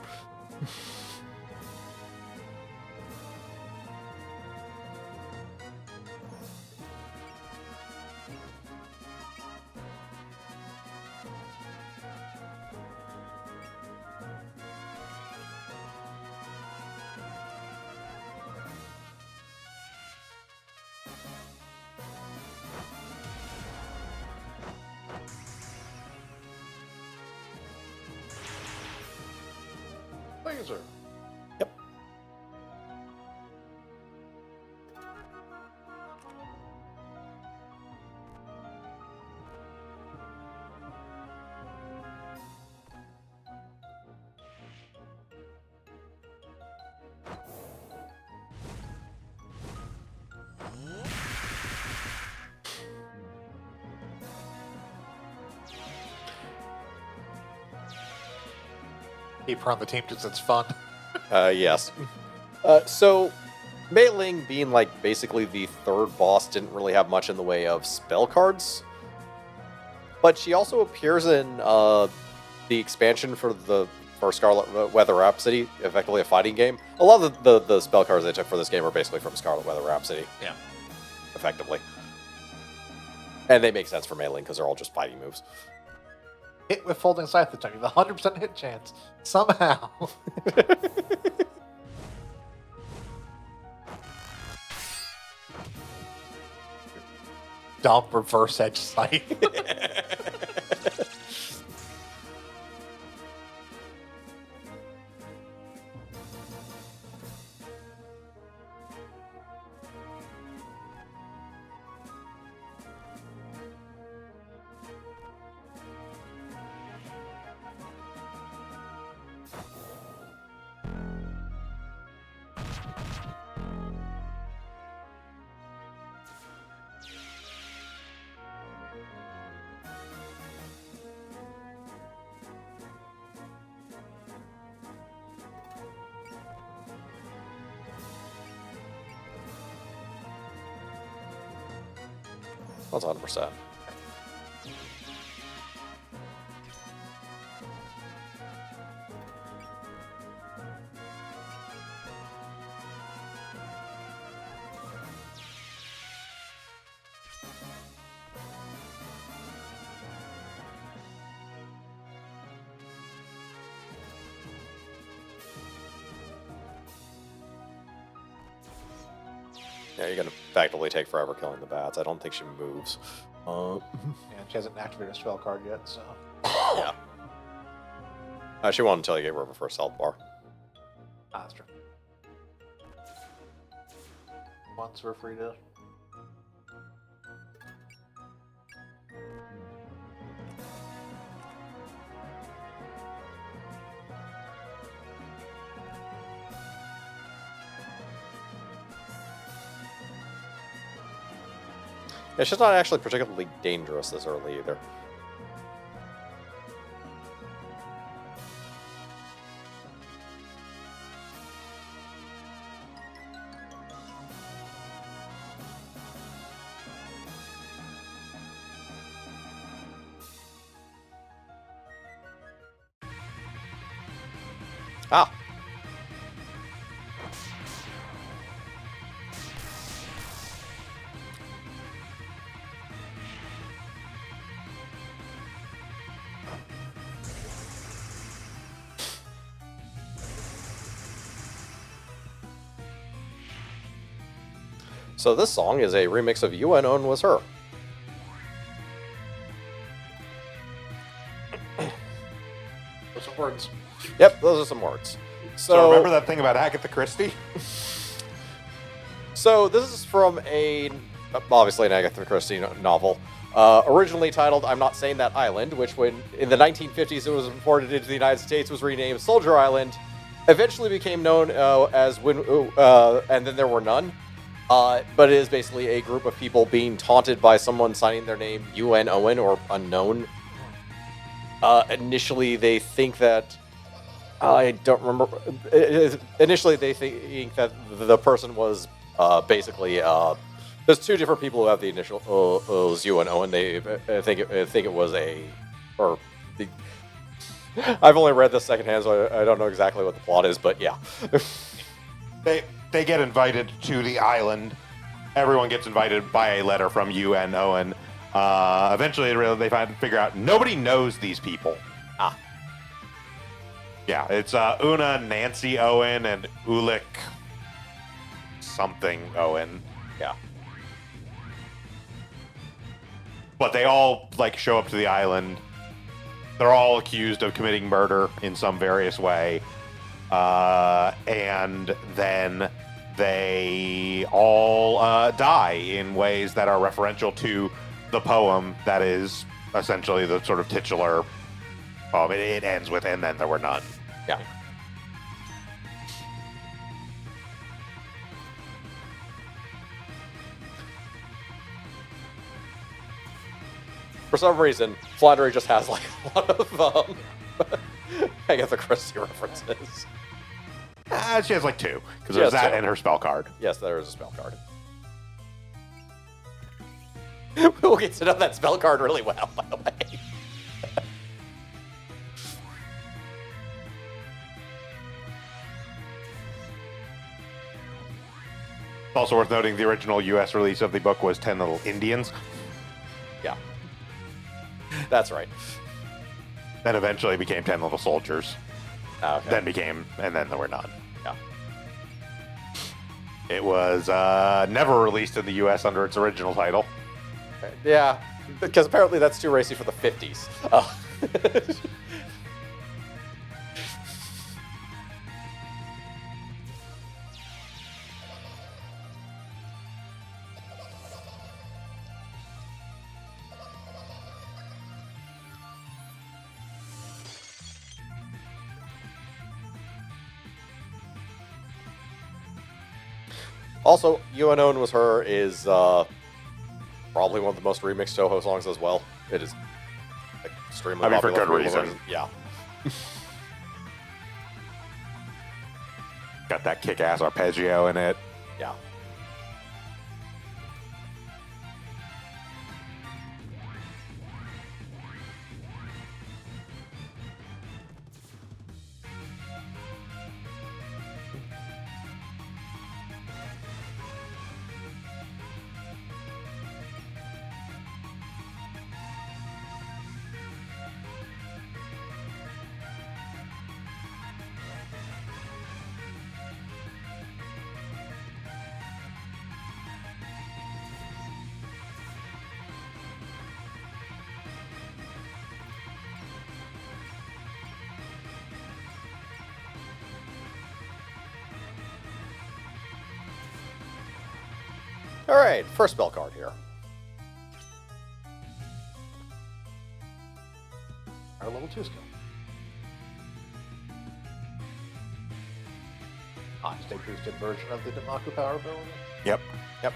Laser. Yep. Keep her on the team because it's fun. Yes. So, Mei Ling being like basically the third boss didn't really have much in the way of spell cards. But she also appears in the expansion for Scarlet Weather Rhapsody, effectively a fighting game. A lot of the spell cards they took for this game are basically from Scarlet Weather Rhapsody. Yeah. Effectively. And they make sense for mailing because they're all just fighting moves. Hit with folding scythe attack. You have a 100% hit chance. Somehow. Dump reverse edge scythe. That's 100%. Yeah, you're gonna effectively take forever killing the bats. I don't think she moves. And she hasn't activated a spell card yet, so. Yeah. She won't until you get rid of her first health bar. Ah, that's true. Once we're free to. Yeah, she's not actually particularly dangerous this early either. Ah. So this song is a remix of You and Owen Was Her. With some words. Yep, those are some words. So remember that thing about Agatha Christie? So this is from obviously an Agatha Christie novel, originally titled "I'm Not Saying That Island," which, when in the 1950s it was imported into the United States, was renamed Soldier Island. Eventually became known as and then there were none. But it is basically a group of people being taunted by someone signing their name UN Owen or unknown. Initially, they think that I don't remember. Initially, they think that the person was basically. There's two different people who have the initials UN Owen. They think it was I've only read this secondhand, so I don't know exactly what the plot is, but yeah. They get invited to the island. Everyone gets invited by a letter from UN Owen. Eventually, they figure out nobody knows these people. Ah. Yeah, it's Una Nancy Owen and Ulick something Owen. Yeah. But they all show up to the island. They're all accused of committing murder in some various way. And then they all die in ways that are referential to the poem that is essentially the sort of titular poem. It ends with, and then there were none. Yeah. For some reason, Flannery just has a lot of Agatha Christie references. She has two, because there's that and her spell card. Yes, there is a spell card. We'll get to know that spell card really well, by the way. Also worth noting, the original U.S. release of the book was 10 Little Indians. Yeah. That's right. Then eventually became 10 Little Soldiers. Okay. And then there were none. Yeah. It was never released in the U.S. under its original title. Yeah, because apparently that's too racy for the 50s. Also, You Unknown Was Her is probably one of the most remixed Toho songs as well. It is extremely I mean, for popular good people reason. Yeah. Got that kick-ass arpeggio in it. Yeah. All right, first spell card here. Our level 2 skill. State boosted version of the Damaku power ability. Yep. Yep.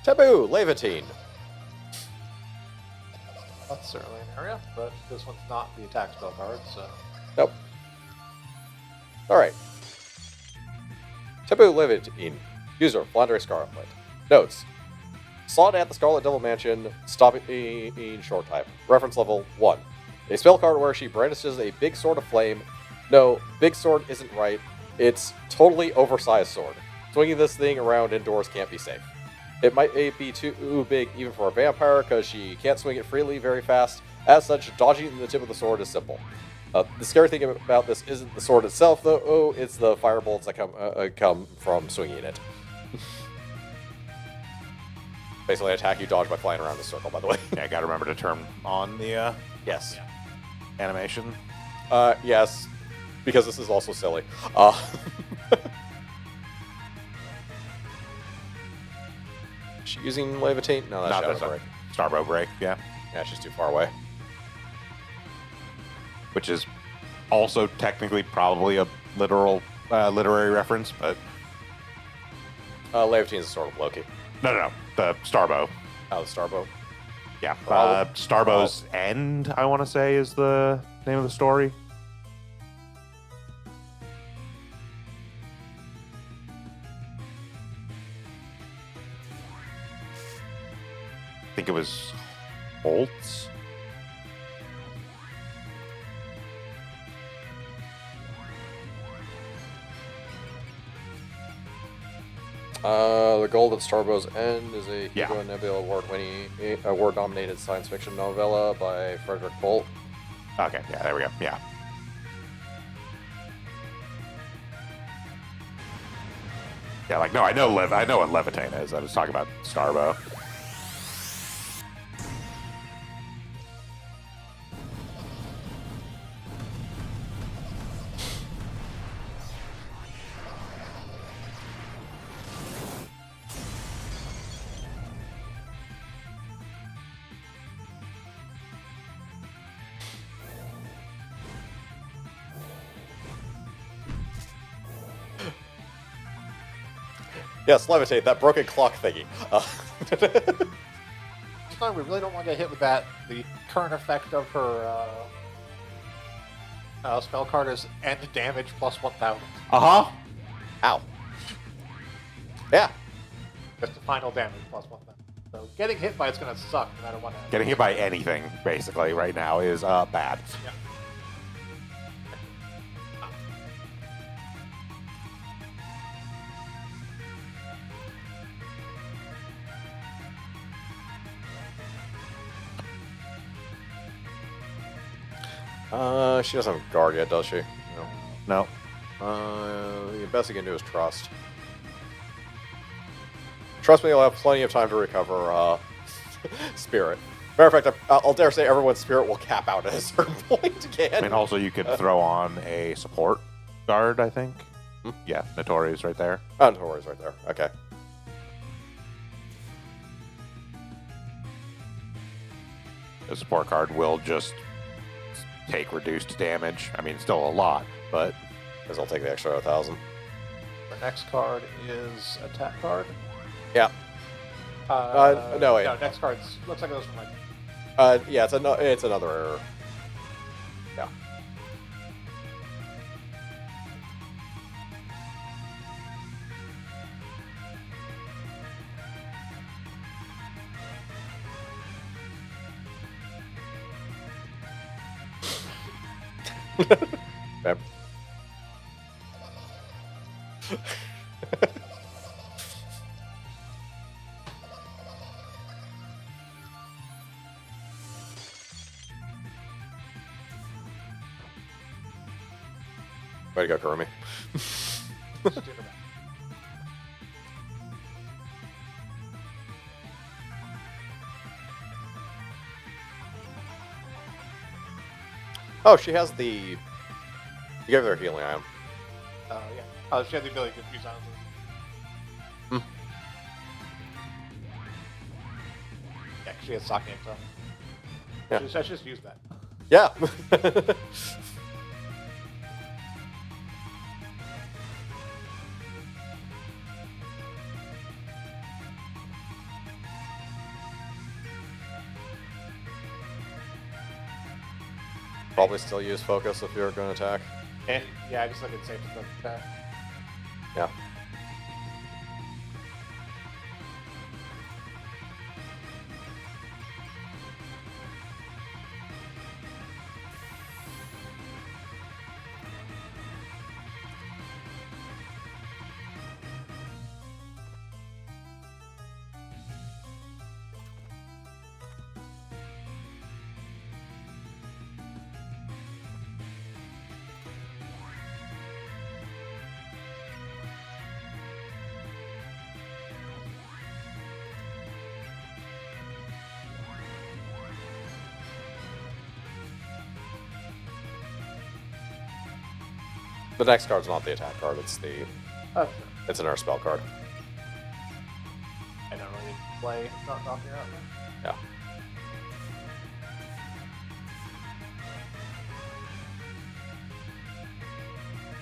Taboo, Levitine. That's certainly an area, but this one's not the attack spell card, so. Nope. All right. Taboo Levitine. User, Flandre Scarlet. Notes. Saw it at the Scarlet Devil Mansion, stopping short type. Reference level 1. A spell card where she brandishes a big sword of flame. No, big sword isn't right. It's totally oversized sword. Swinging this thing around indoors can't be safe. It might be too big even for a vampire because she can't swing it freely very fast. As such, dodging the tip of the sword is simple. The scary thing about this isn't the sword itself, though. It's the firebolts that come from swinging it. Basically, attack you, dodge by flying around the circle, by the way. Yeah, got to remember to turn on the Yes. animation. Yes, because this is also silly. Is she using Levitate? No, that's Not Shadow this one. Break. Starbow Break, yeah. Yeah, she's too far away. Which is also technically probably a literary reference, but Levitine is a sword of Loki. no. The Starbow. Oh, the Starbow. Yeah. Probably. Starbow's End, I want to say, is the name of the story. I think it was Holtz. The Golden Starbow's End is a Yeah. Hugo and Nebula award-nominated science fiction novella by Frederick Bolt. Okay, yeah, there we go. Yeah. Yeah, like, no, I know what Levitain is. I was talking about Starbow. Yes, Levitate, that broken clock thingy. time, we really don't want to get hit with that. The current effect of her spell card is end damage plus 1,000. Uh-huh. Ow. Yeah. Just the final damage plus 1,000. So getting hit by it's going to suck no matter what happens. Getting hit by anything, basically, right now is bad. Yeah. She doesn't have guard yet, does she? No. No. The best you can do is trust. Trust me, you'll have plenty of time to recover spirit. Matter of fact, I'll dare say everyone's spirit will cap out at a certain point again. I mean, also, you could throw on a support guard, I think. Yeah, Notori's right there. Oh, Notori's right there. Okay. The support card will just take reduced damage. I mean, still a lot, but Because I'll take the extra 1,000. The next card is attack card. Yeah. No, wait. No, next card looks like it goes from like. Yeah, it's another error. Yeah. Yep. Way to go, Kurumi. Oh, she has the. You gave her a healing item. Yeah. Oh, she had the ability to confuse items. Yeah, 'cause she has Sake so. Yeah. I should just use that. Yeah. Probably still use focus if you're going to attack. Yeah, I just think it's safe to put that. Yeah. The next card's not the attack card, it's the Oh, it's an air spell card. I don't really play not knocking her out. Yeah.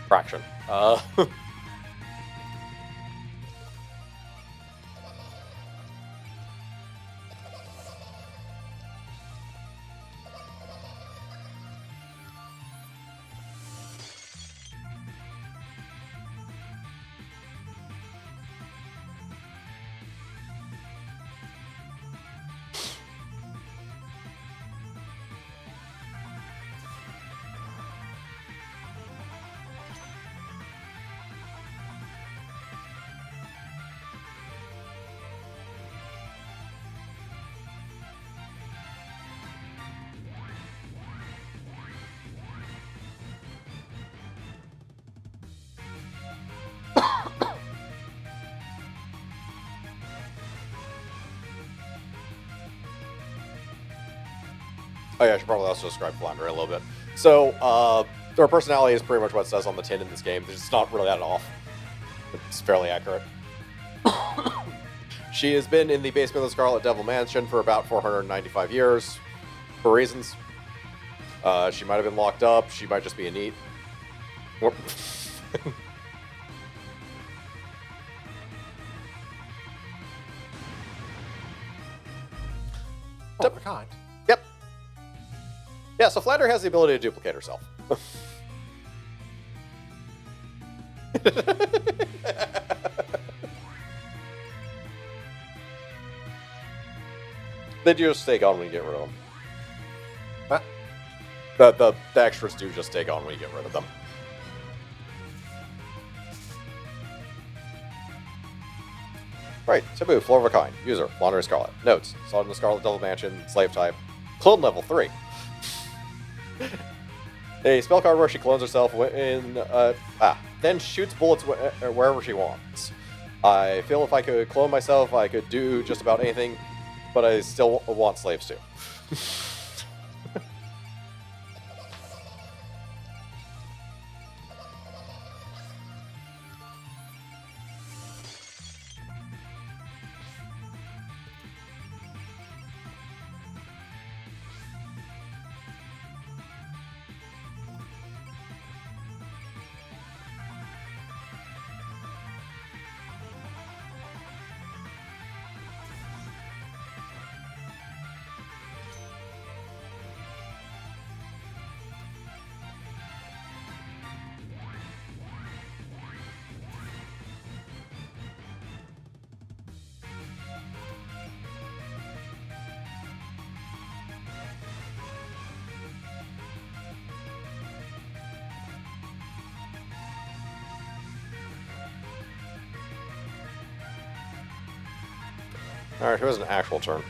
Fraction. Oh yeah, I should probably also describe Flounder a little bit. So, her personality is pretty much what it says on the tin in this game. It's not really that off. It's fairly accurate. She has been in the basement of the Scarlet Devil Mansion for about 495 years, for reasons. She might have been locked up. She might just be a neat. Whoop. One of a kind. Yep. Yeah, so Flatter has the ability to duplicate herself. They do just stay gone when you get rid of them. What? The extras do just stay gone when you get rid of them. Right, Taboo, Floor of a Kind. User, Wandering Scarlet. Notes, saw in the Scarlet Devil Mansion, Slave type. Clone level 3. A spell card where she clones herself then shoots bullets wherever she wants. I feel if I could clone myself, I could do just about anything, but I still want slaves too. Alright, who has an actual turn?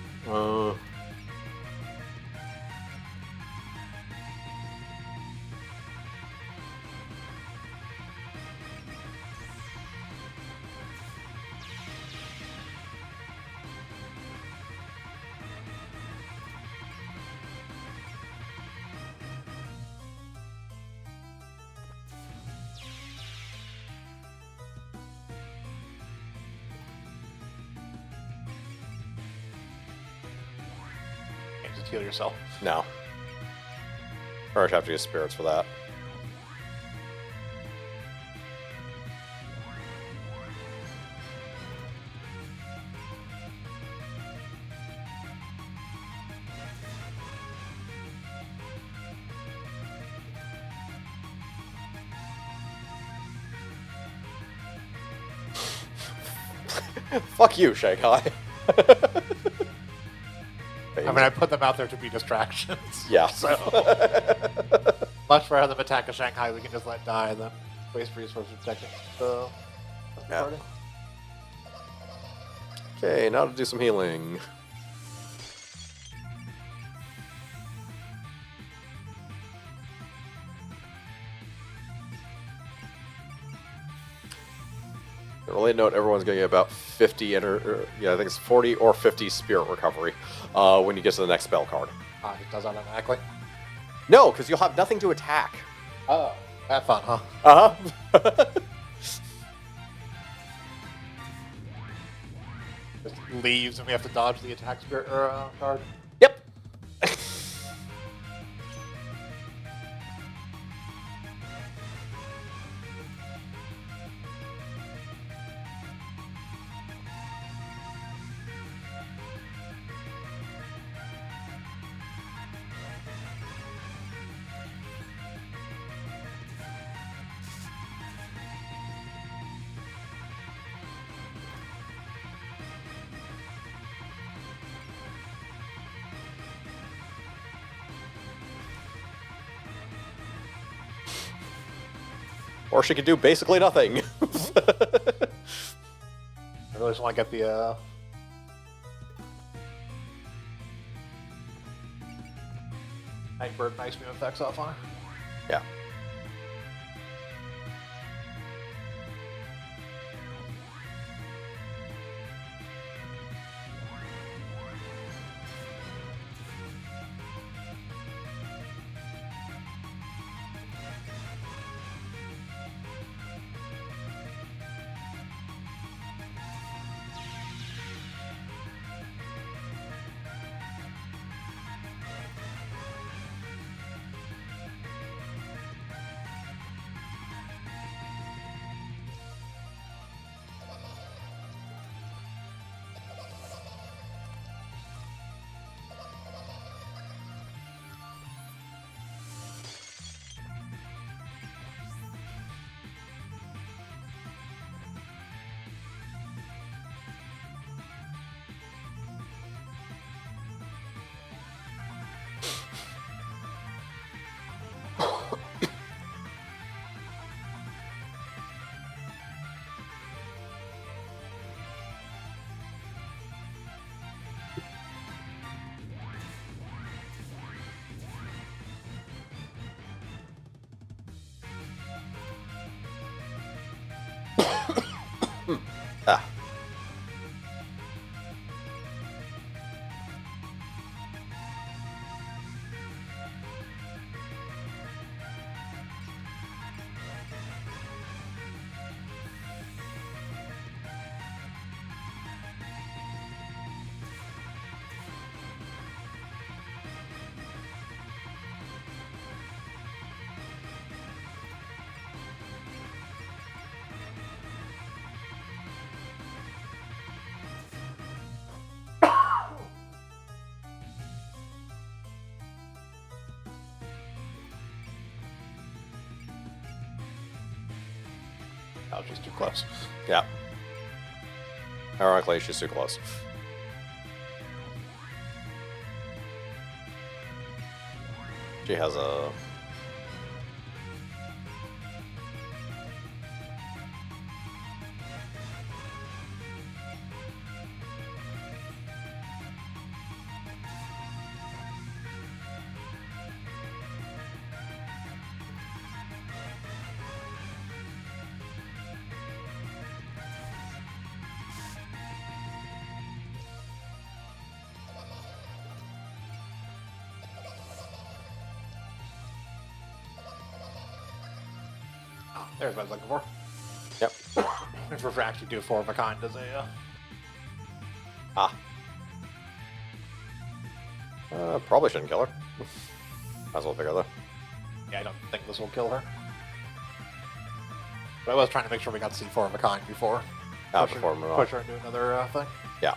Can't just heal yourself. No. Or I'd have to use spirits for that. Fuck you, Shanghai. I mean, I put them out there to be distractions. Yeah. So, much rather them attack a Shanghai we can just let die and then waste resources protecting the Yeah. party. Okay, now to do some healing. A related note, everyone's going to get about 50, I think it's 40 or 50 spirit recovery when you get to the next spell card. It does that automatically. No, because you'll have nothing to attack. Oh, have fun, huh? Uh-huh. Just leaves and we have to dodge the attack spirit card. Yep. Or she could do basically nothing. I really just want to get the Nightbird Nice Beam effects off on her. Yeah. Ah. Oh, she's too close. Yeah. Ironically, she's too close. She has a... Oh, there's what I was looking for. Yep. If we're actually do 4 of a kind as a. Ah. Probably shouldn't kill her. Might as well pick her though. Yeah, I don't think this will kill her. But I was trying to make sure we got to see 4 of a kind before. Before we move on. Push her into another thing. Yeah.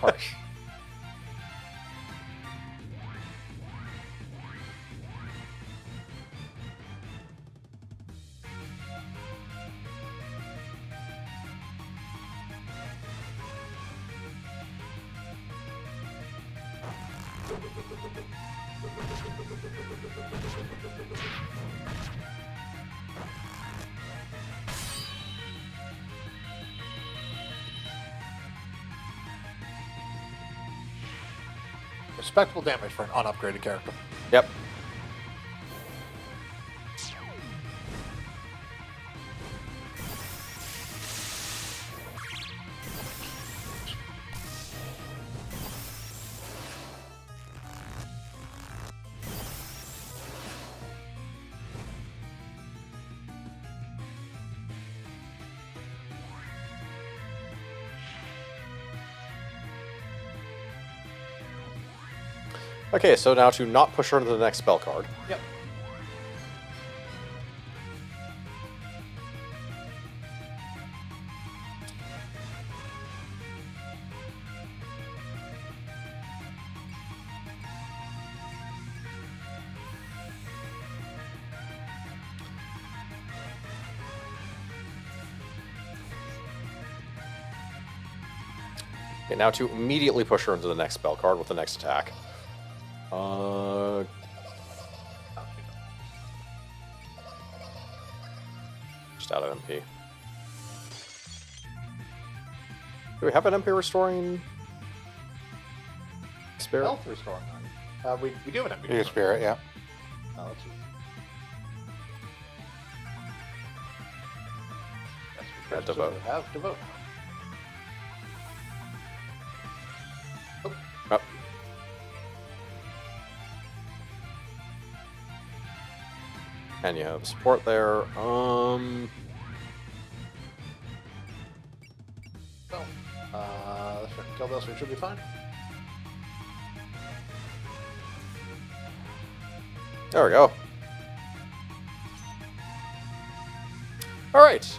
Harsh. Respectable damage for an unupgraded character. Yep. Okay, so now to not push her into the next spell card. Yep. Okay, now to immediately push her into the next spell card with the next attack. Just out of MP. Do we have an MP restoring spirit? Health restoring. We do have an You spirit, yeah. Oh, let's just... Had to vote. Have to vote. Oh. And you have support there. Let's kill this. We should be fine. There we go. All right.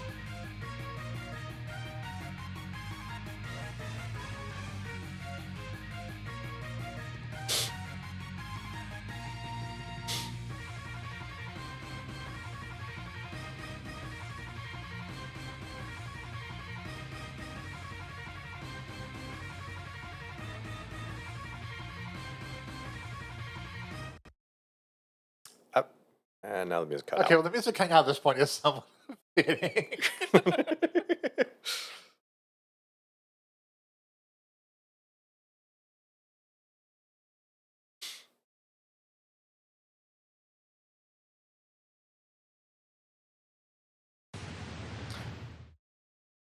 And now the music cut Okay, out. well, the music cutting out at this point is somewhat fitting.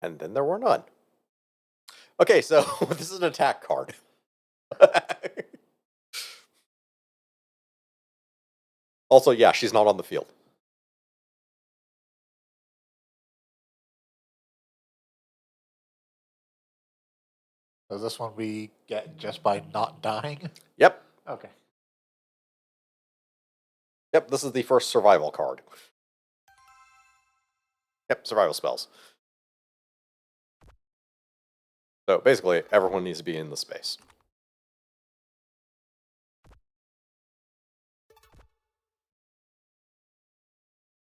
And then there were none. Okay, so this is an attack card. Also, yeah, she's not on the field. So this one we get just by not dying? Yep. Okay. Yep, this is the first survival card. Yep, survival spells. So basically, everyone needs to be in the space.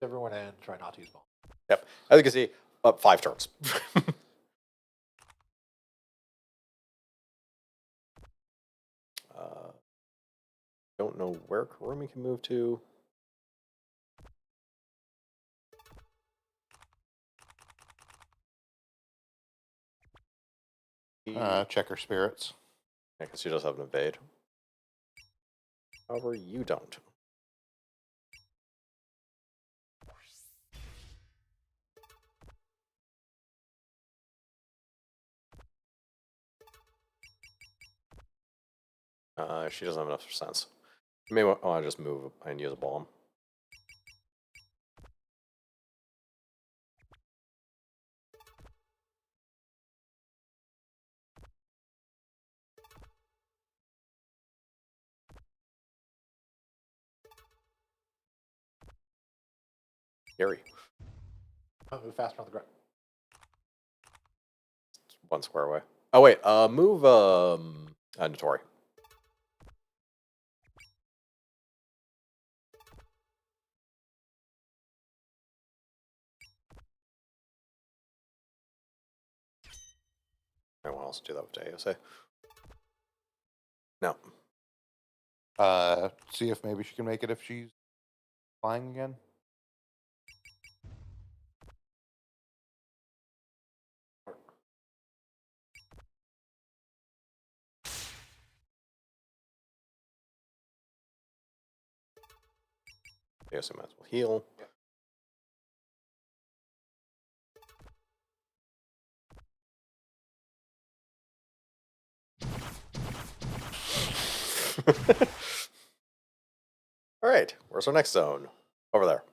Everyone in, try not to use bomb. Yep, as you can see, up 5 turns. Don't know where Kurumi can move to. Check her spirits. Yeah, because she does have an evade. However, you don't. She doesn't have enough sense. Maybe I want to just move and use a bomb. Gary, I'll move faster on the ground. it's 1 square away. Oh wait, move Notori. I want to also do that with AOSA. No. See if maybe she can make it if she's flying again. AOSA might as well heal. All right, where's our next zone? Over there.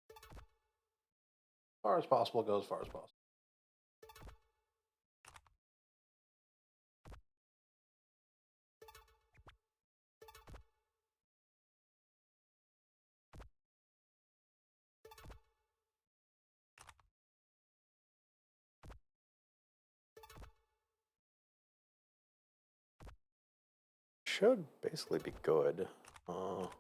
As far as possible, go as far as possible. Should basically be good. Move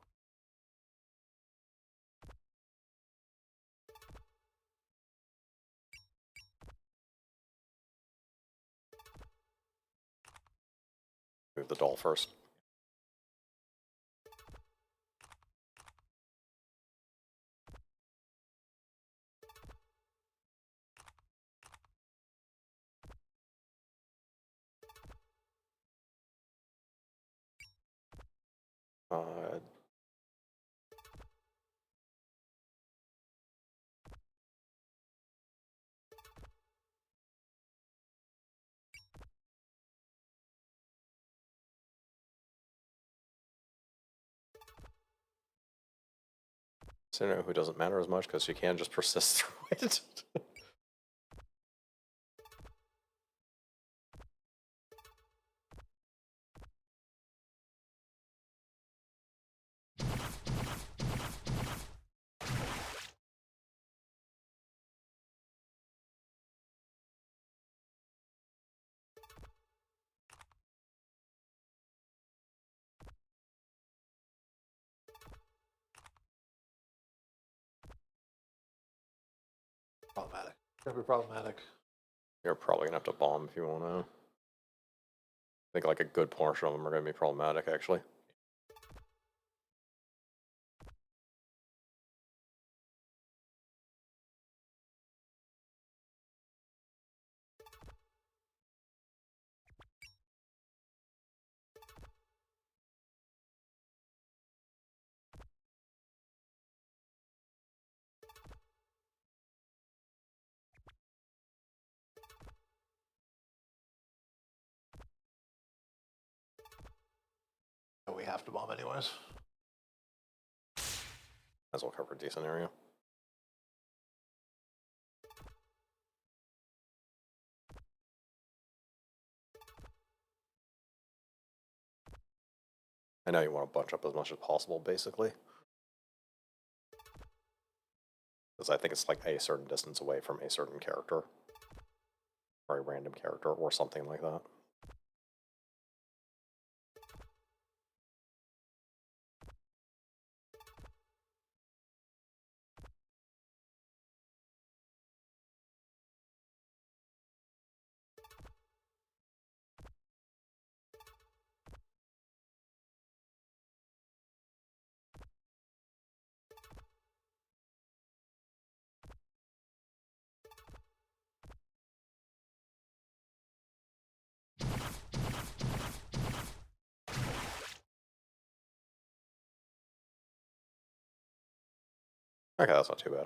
the doll first. Uh, Sinner, who doesn't matter as much because she can just persist through it. Problematic. Gonna be problematic. You're probably gonna have to bomb if you want to. I think like a good portion of them are gonna be problematic, actually. we have to bomb anyways. Might as well cover a decent area. I know you want to bunch up as much as possible, basically. Because I think it's like a certain distance away from a certain character. Or a random character, or something like that. Okay, that's not too bad.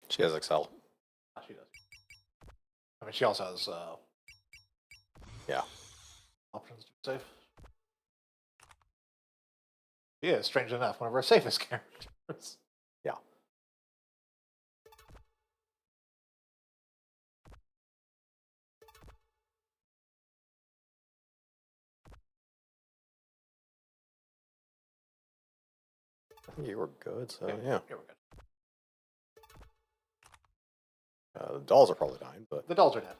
She has Excel. She does. I mean, she also has Yeah. options to be safe. She is, strange enough, one of our safest characters. Yeah. I think you were good, so yeah. Here we go. The dolls are probably dying, but The dolls are dead.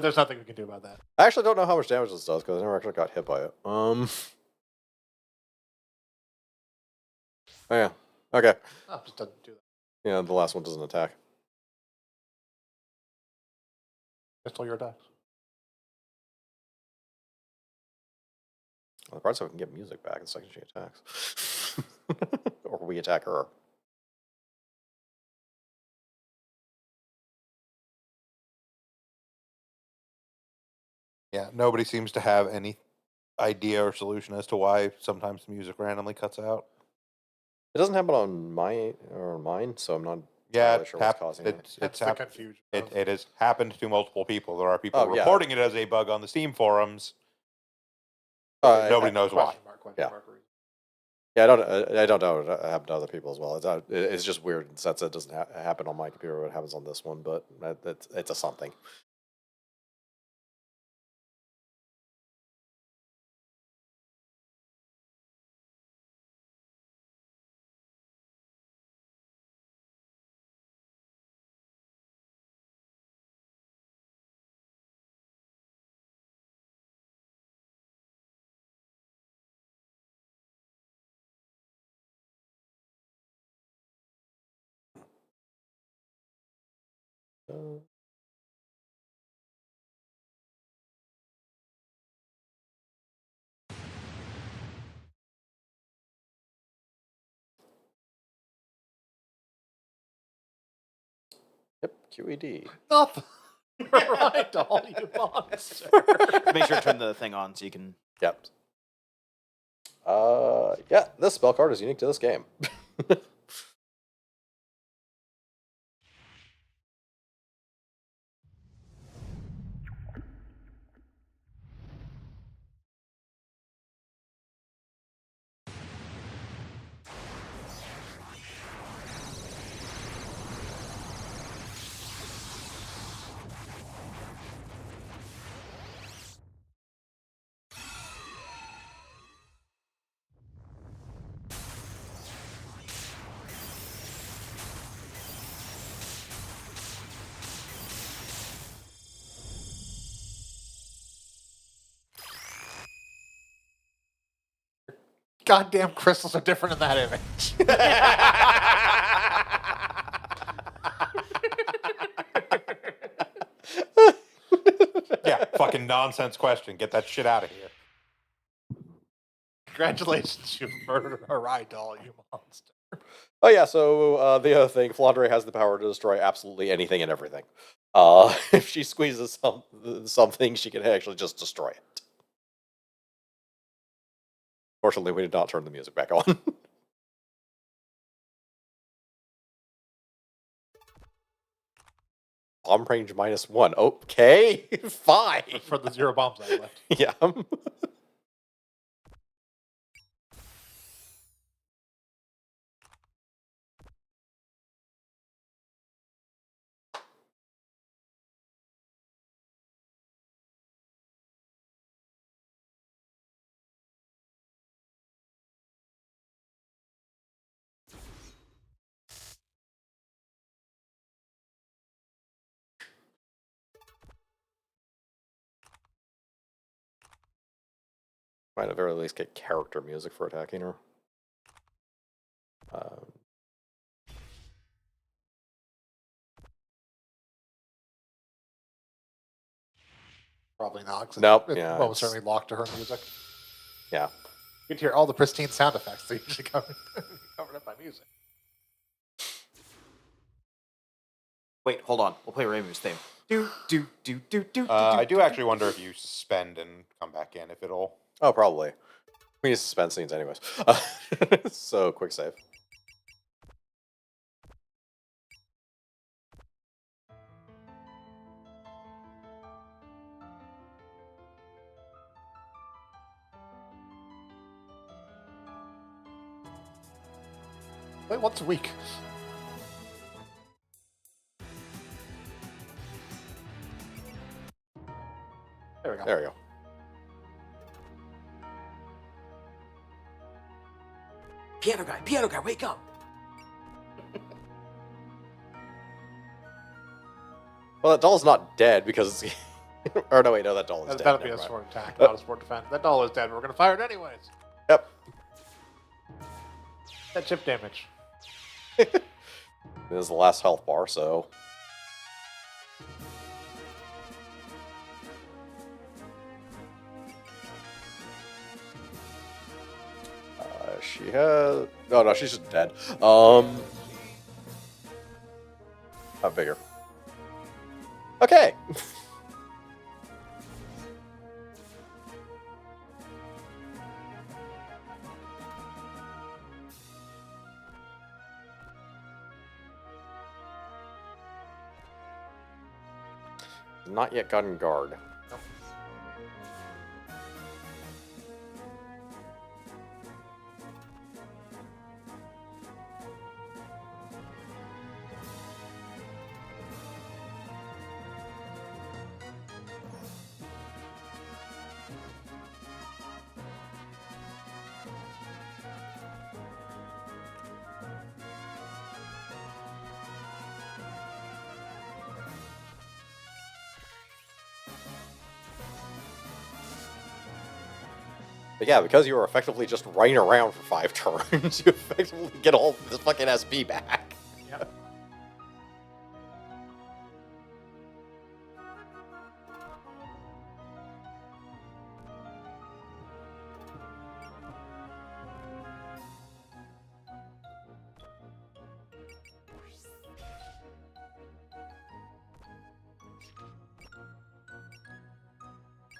There's nothing we can do about that. I actually don't know how much damage this does because I never actually got hit by it. Oh yeah. Okay. Oh, it just doesn't do that. Yeah, the last one doesn't attack. Pistol your attacks. Well, the part so we can get music back the second she attacks. Or we attack her. Yeah, nobody seems to have any idea or solution as to why sometimes the music randomly cuts out. It doesn't happen on mine, so I'm not Yeah, entirely sure what's causing it. it's That's the happened. confusion. It has happened to multiple people. There are people Oh, yeah. reporting it as a bug on the Steam forums. Nobody knows why. Question mark, Yeah. reason. Yeah, I don't know. It happened to other people as well. It's just weird in the sense that it doesn't happen on my computer. It happens on this one, but it's a something. Yep, QED. Not the right doll, you monster. Make sure to turn the thing on so you can. Yep. Yeah, this spell card is unique to this game. Goddamn crystals are different in that image. Yeah, fucking nonsense question. Get that shit out of here. Congratulations, you murdered a right doll, you monster. Oh yeah, so the other thing, Flandre has the power to destroy absolutely anything and everything. If she squeezes something, she can actually just destroy it. Fortunately, we did not turn the music back on. Bomb range -1. Okay, fine. For the 0 bombs I left. Yeah. Might at very least get character music for attacking her. Probably not. 'Cause Nope, It's yeah, almost it's- certainly locked to her music. Yeah. You can hear all the pristine sound effects that usually covered up by music. Wait, hold on. We'll play Raymu's theme. I do actually wonder if you suspend and come back in, if it'll... Oh, probably. We need suspense scenes anyways. So, quick save. Play once a week. There we go. There we go. Piano guy, wake up! Well, that doll's not dead because it's... or no, wait, no, that doll is dead. That'll be never a mind. sword attack, not a sword defense. That doll is dead. We're gonna fire it anyways. Yep. That chip damage. This is the last health bar, so... She has... No, she's just dead. Have bigger. Okay. Not yet gotten guard. But yeah, because you were effectively just running around for 5 turns, you effectively get all this fucking SP back. Yep.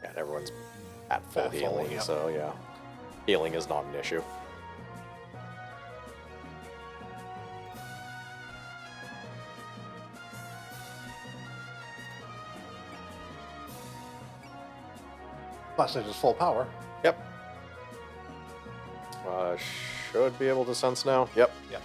And everyone's at full At full, healing, yep. so yeah. Healing is not an issue. Plus, it's just full power. Yep. Should be able to sense now. Yep. Yep.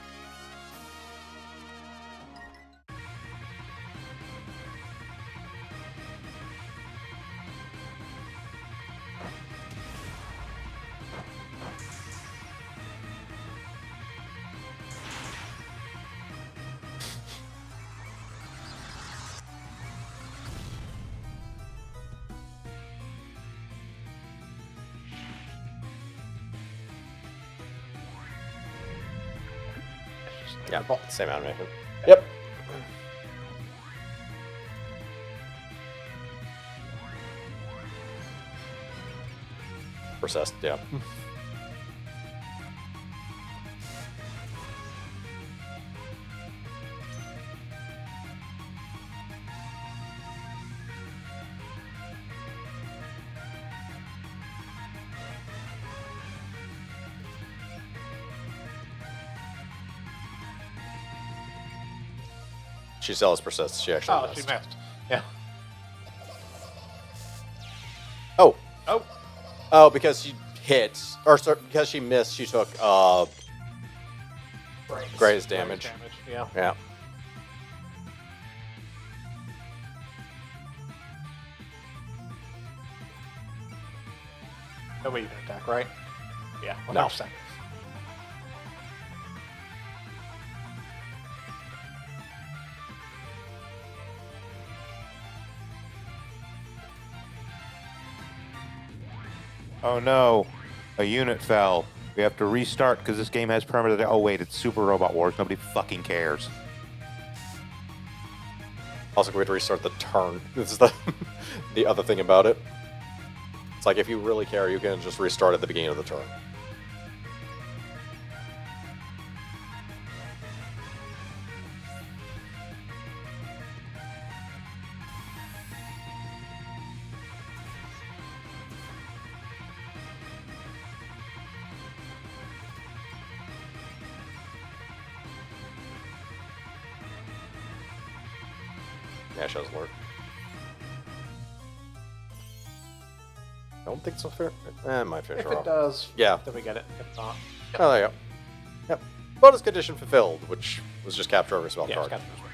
Yeah. Same animation. Yep. Persist. Yeah. She still has persist. She actually Oh, missed. she missed. Yeah. Oh. Oh. Oh, because she hit, or sorry, because she missed, she took graze damage. Yeah. Yeah. No way you can attack, right? Yeah. No. 100%. Oh no, a unit fell. We have to restart because this game has permanent. Oh wait, it's Super Robot Wars. Nobody fucking cares. Also, we had to restart the turn. This is the the other thing about it. It's like if you really care, you can just restart at the beginning of the turn. Yeah, it shows alert. Don't think so fair. It might finish If her it off. does, Yeah. then we get it. If not, Oh, there you go. Yep. Bonus condition fulfilled, which was just capture every spell yeah, card. it's got to be.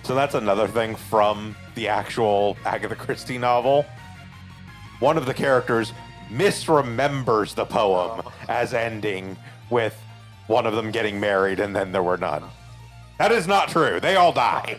So that's another thing from the actual Agatha Christie novel. One of the characters misremembers the poem as ending with one of them getting married and then there were none. That is not true. They all die.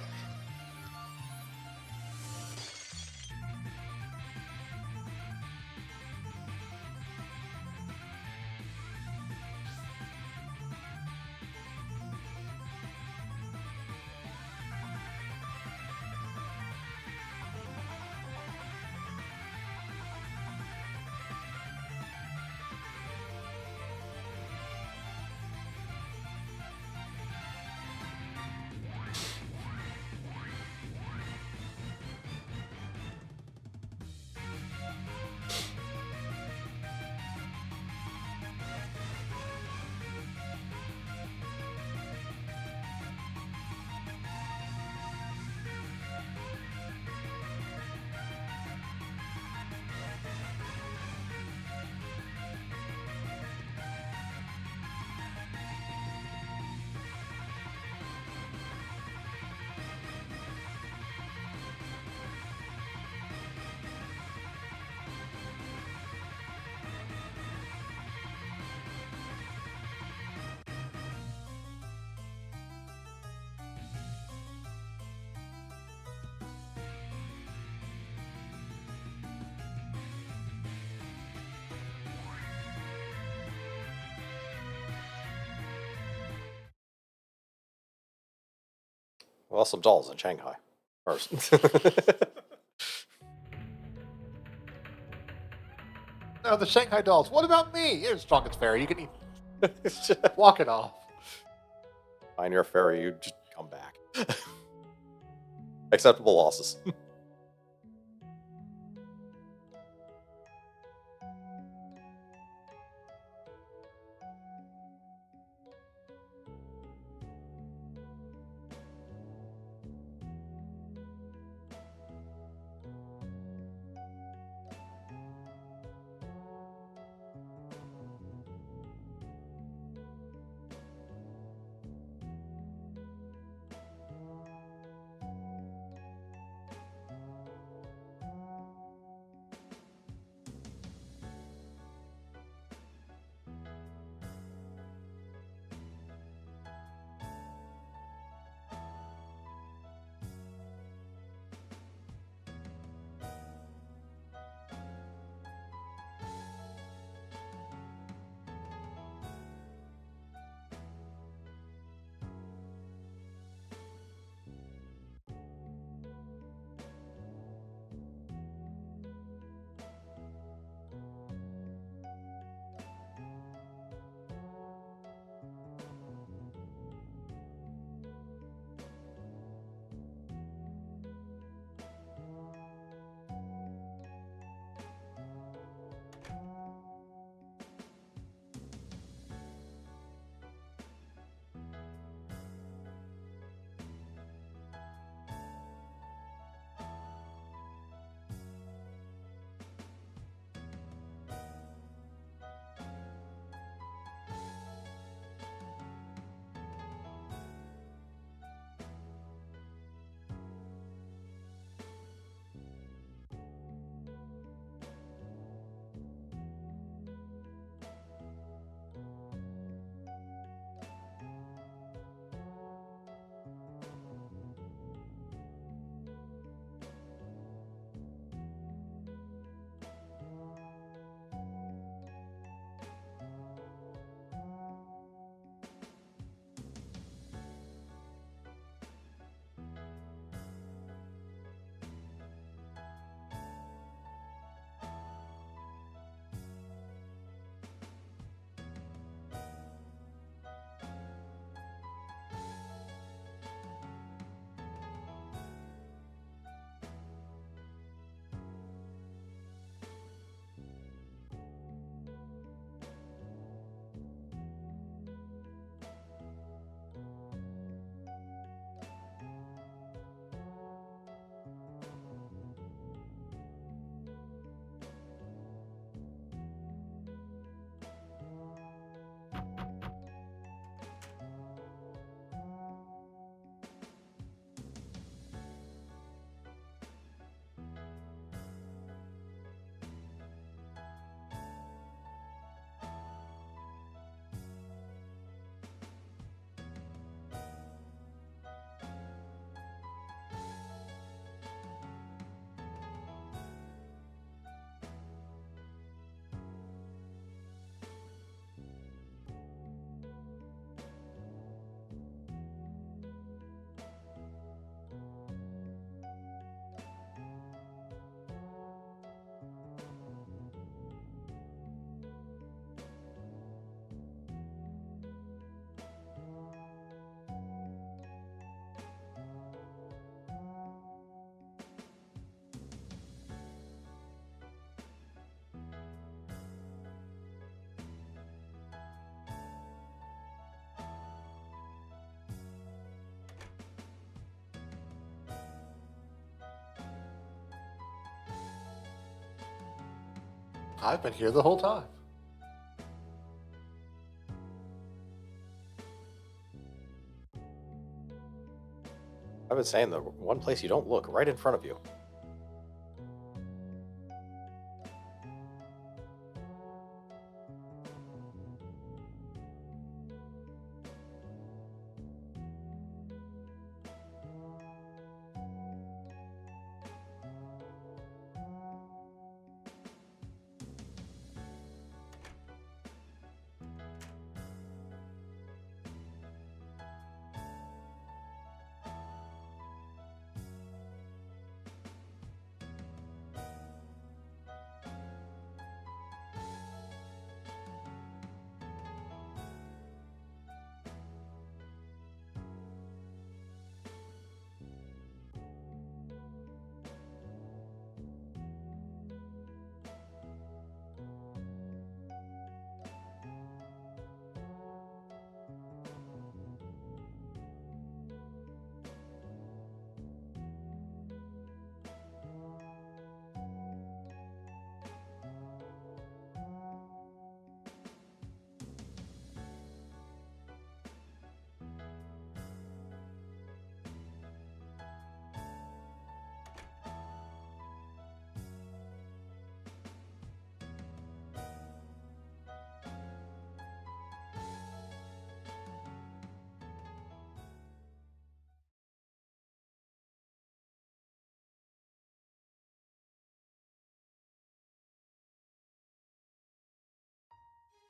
Well, some dolls in Shanghai. First. No, the Shanghai dolls. What about me? You're strongest fairy. You can walk it off. Pioneer Fairy, you just come back. Acceptable losses. I've been here the whole time. I've been saying the one place you don't look, right in front of you.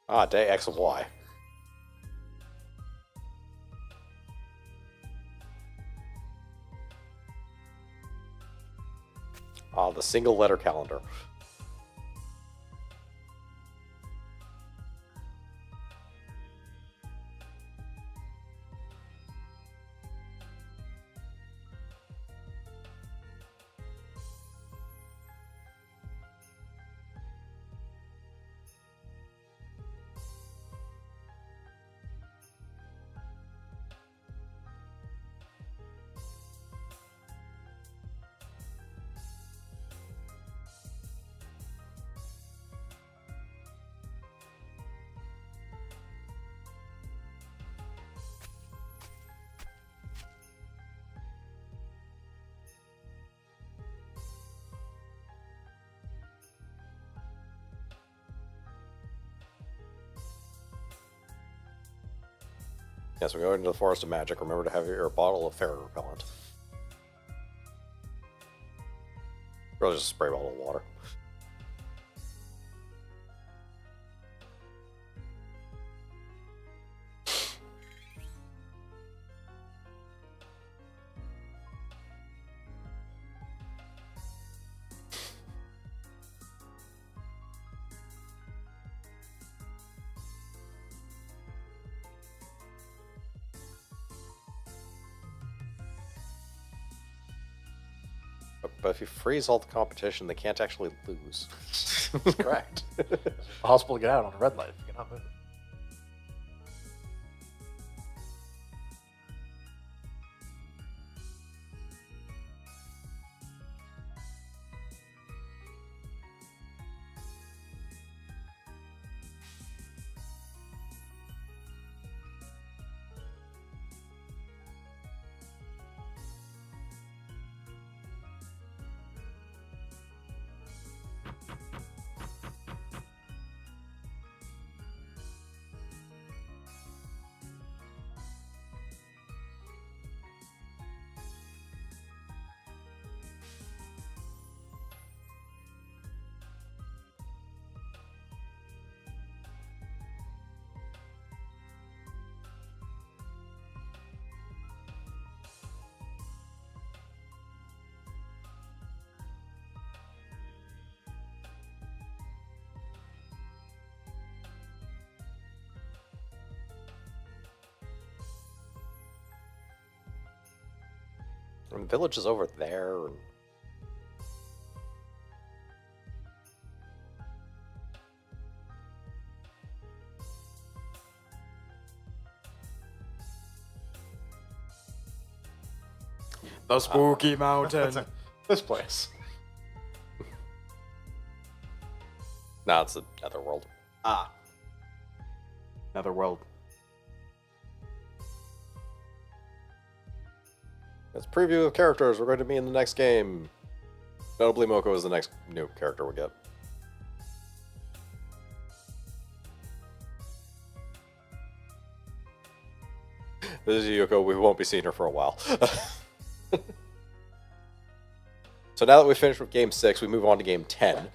Day X and Y. The single letter calendar. Yes, we go into the Forest of Magic. Remember to have your bottle of ferret repellent. Really just a spray bottle of water. But if you freeze all the competition, they can't actually lose. That's correct. Possible to get out on a red light if you're not moving. And the village is over there. And... The spooky mountain. This place. Nah, it's the Netherworld. Ah. Another world. It's a preview of characters we're going to be in the next game. Notably, Moko is the next new character we get. This is Yuko. We won't be seeing her for a while. So now that we've finished with Game 6, we move on to Game 10.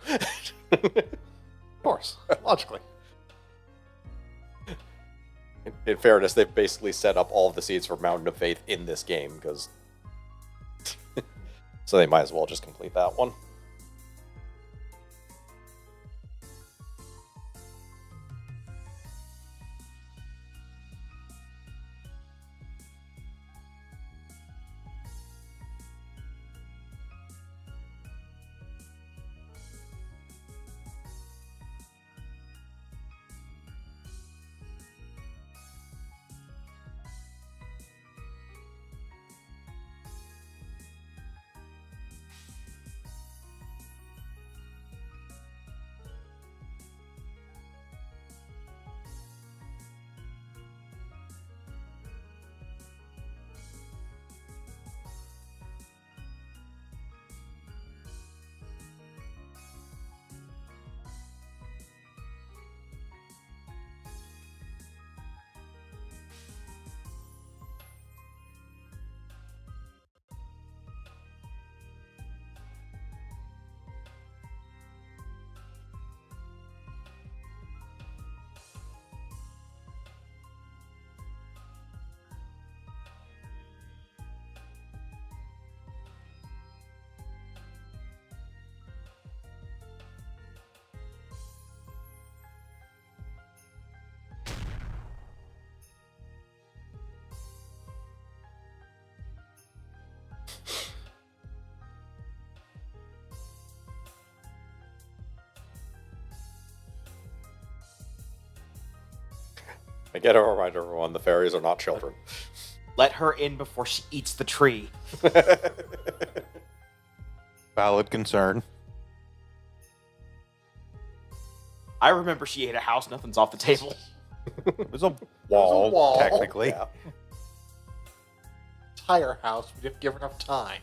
Of course. Logically. In fairness, they've basically set up all of the seeds for Mountain of Faith in this game, because... so they might as well just complete that one. Again, a reminder, everyone, the fairies are not children. Let her in before she eats the tree. Valid concern. I I remember she ate a house, nothing's off the table. It was a wall, wall. technically. Yeah. Entire house. We didn't give her enough time.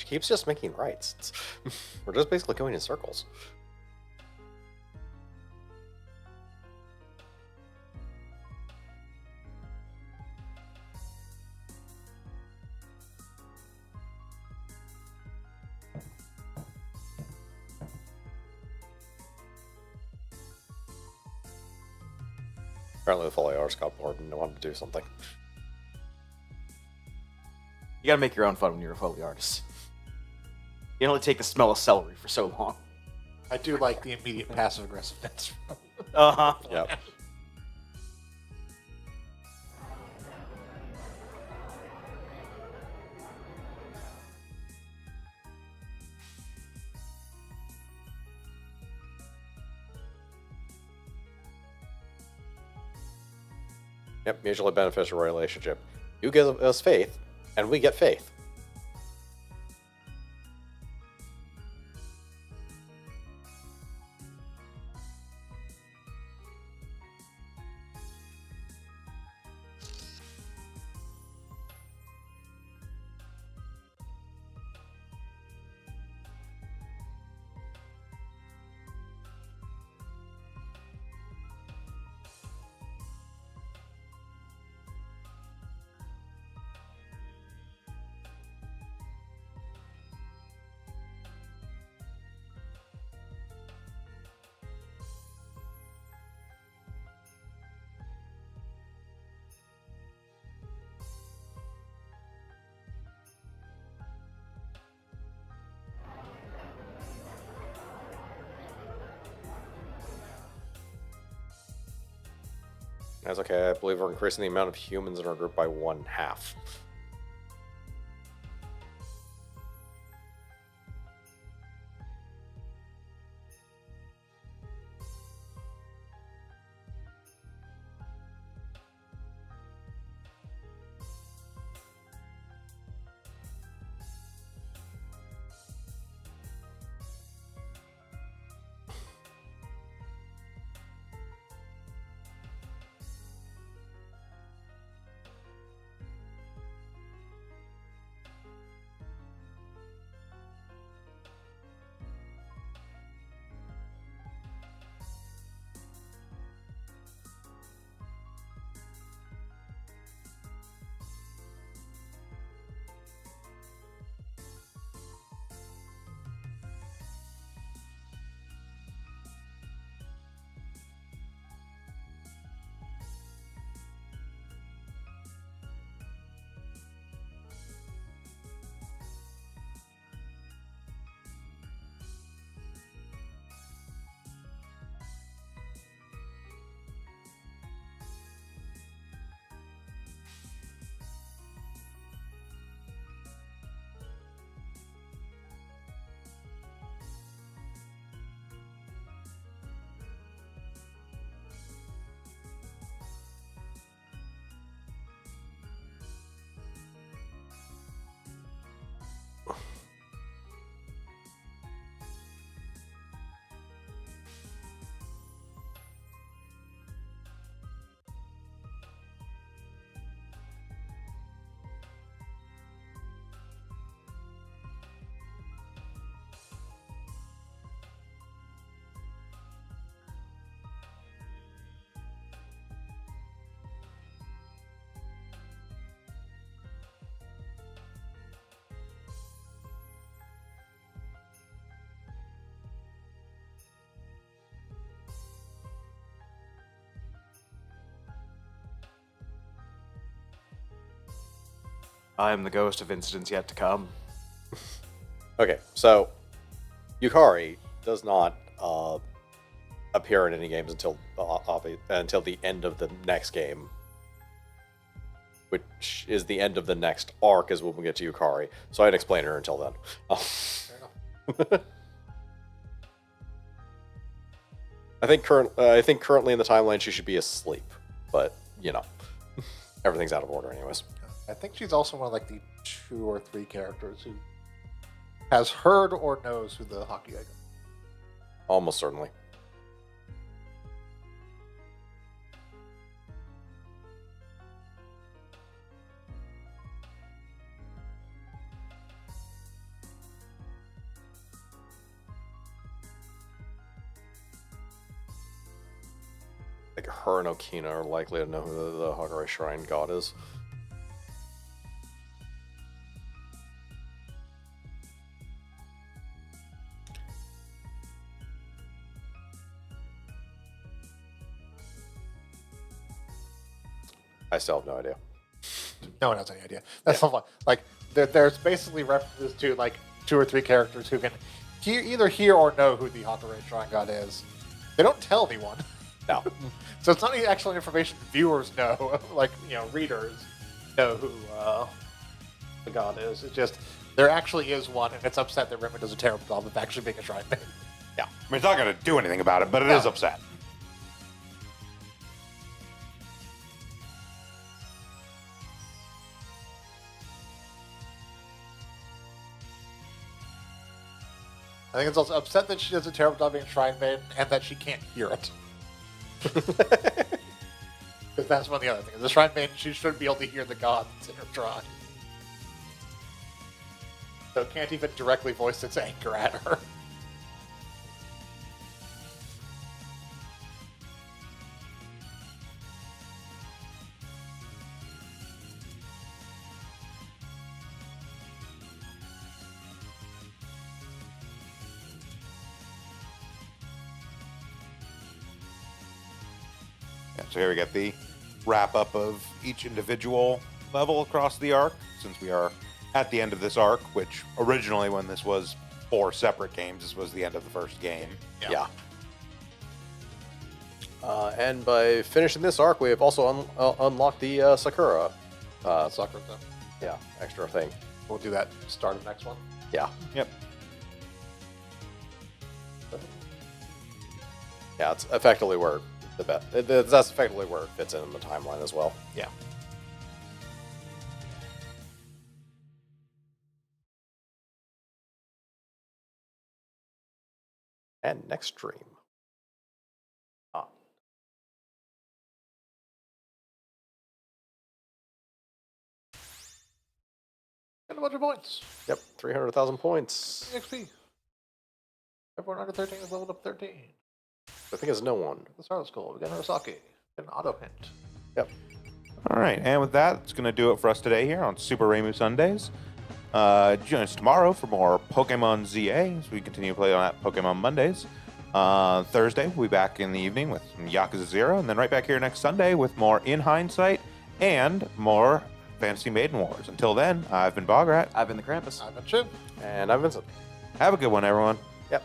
She keeps just making rights. We're just basically going in circles. Apparently the Foliars got bored and wanted to do something. You gotta make your own fun when you're a Foley artist. You can only take the smell of celery for so long. I do like the immediate passive aggressiveness. Uh-huh. Yep. Yep, mutually beneficial relationship. You give us faith, and we get faith. That's okay. I believe we're increasing the amount of humans in our group by 1/2. I am the ghost of incidents yet to come. Okay, so Yukari does not appear in any games until the end of the next game, which is the end of the next arc, is when we get to Yukari. So I'd explain her until then. Fair enough. I think currently in the timeline she should be asleep, but you know, everything's out of order anyways. I think she's also one of like the 2 or 3 characters who has heard or knows who the hockey guy is. Almost certainly. Like her and Okina are likely to know who the Hagare Shrine God is. I still have no idea. No one has any idea. That's so fun. Like there's basically references to like 2 or 3 characters who can either hear or know who the Hakare Shrine God is. They don't tell anyone. No. So it's not any actual information viewers know, like, readers know who the god is. It's just there actually is one, and it's upset that Rimmer does a terrible job of actually being a shrine maiden. Yeah. I mean, it's not going to do anything about it, but it is upset. I think it's also upset that she does a terrible job being a shrine maiden and that she can't hear it. Because that's one of the other things. The shrine maiden, she should be able to hear the god that's in her shrine. So it can't even directly voice its anger at her. Yeah, so here we get the wrap up of each individual level across the arc, since we are at the end of this arc, which originally, when this was 4 separate games, this was the end of the first game. Yeah. And by finishing this arc, we have also unlocked the Sakura. Sucker though. Yeah, extra thing. We'll do that start of next one. Yeah. Yep. Yeah, it's effectively where that's effectively where it fits in the timeline as well. Yeah. And next stream. And a bunch of points. Yep, 300,000 points. XP. Everyone under 13 is leveled up 13. I think it's no one. At the start of school, we got Arasaki. An auto hint. Yep. All right, and with that, it's going to do it for us today here on Super Remu Sundays. Join us tomorrow for more Pokemon ZA as we continue to play on that Pokemon Mondays. Thursday, we'll be back in the evening with some Yakuza 0, and then right back here next Sunday with more In Hindsight and more Fantasy Maiden Wars. Until then, I've been Bograt. I've been the Krampus. I'm a Chip. And I'm Vincent. Have a good one, everyone. Yep.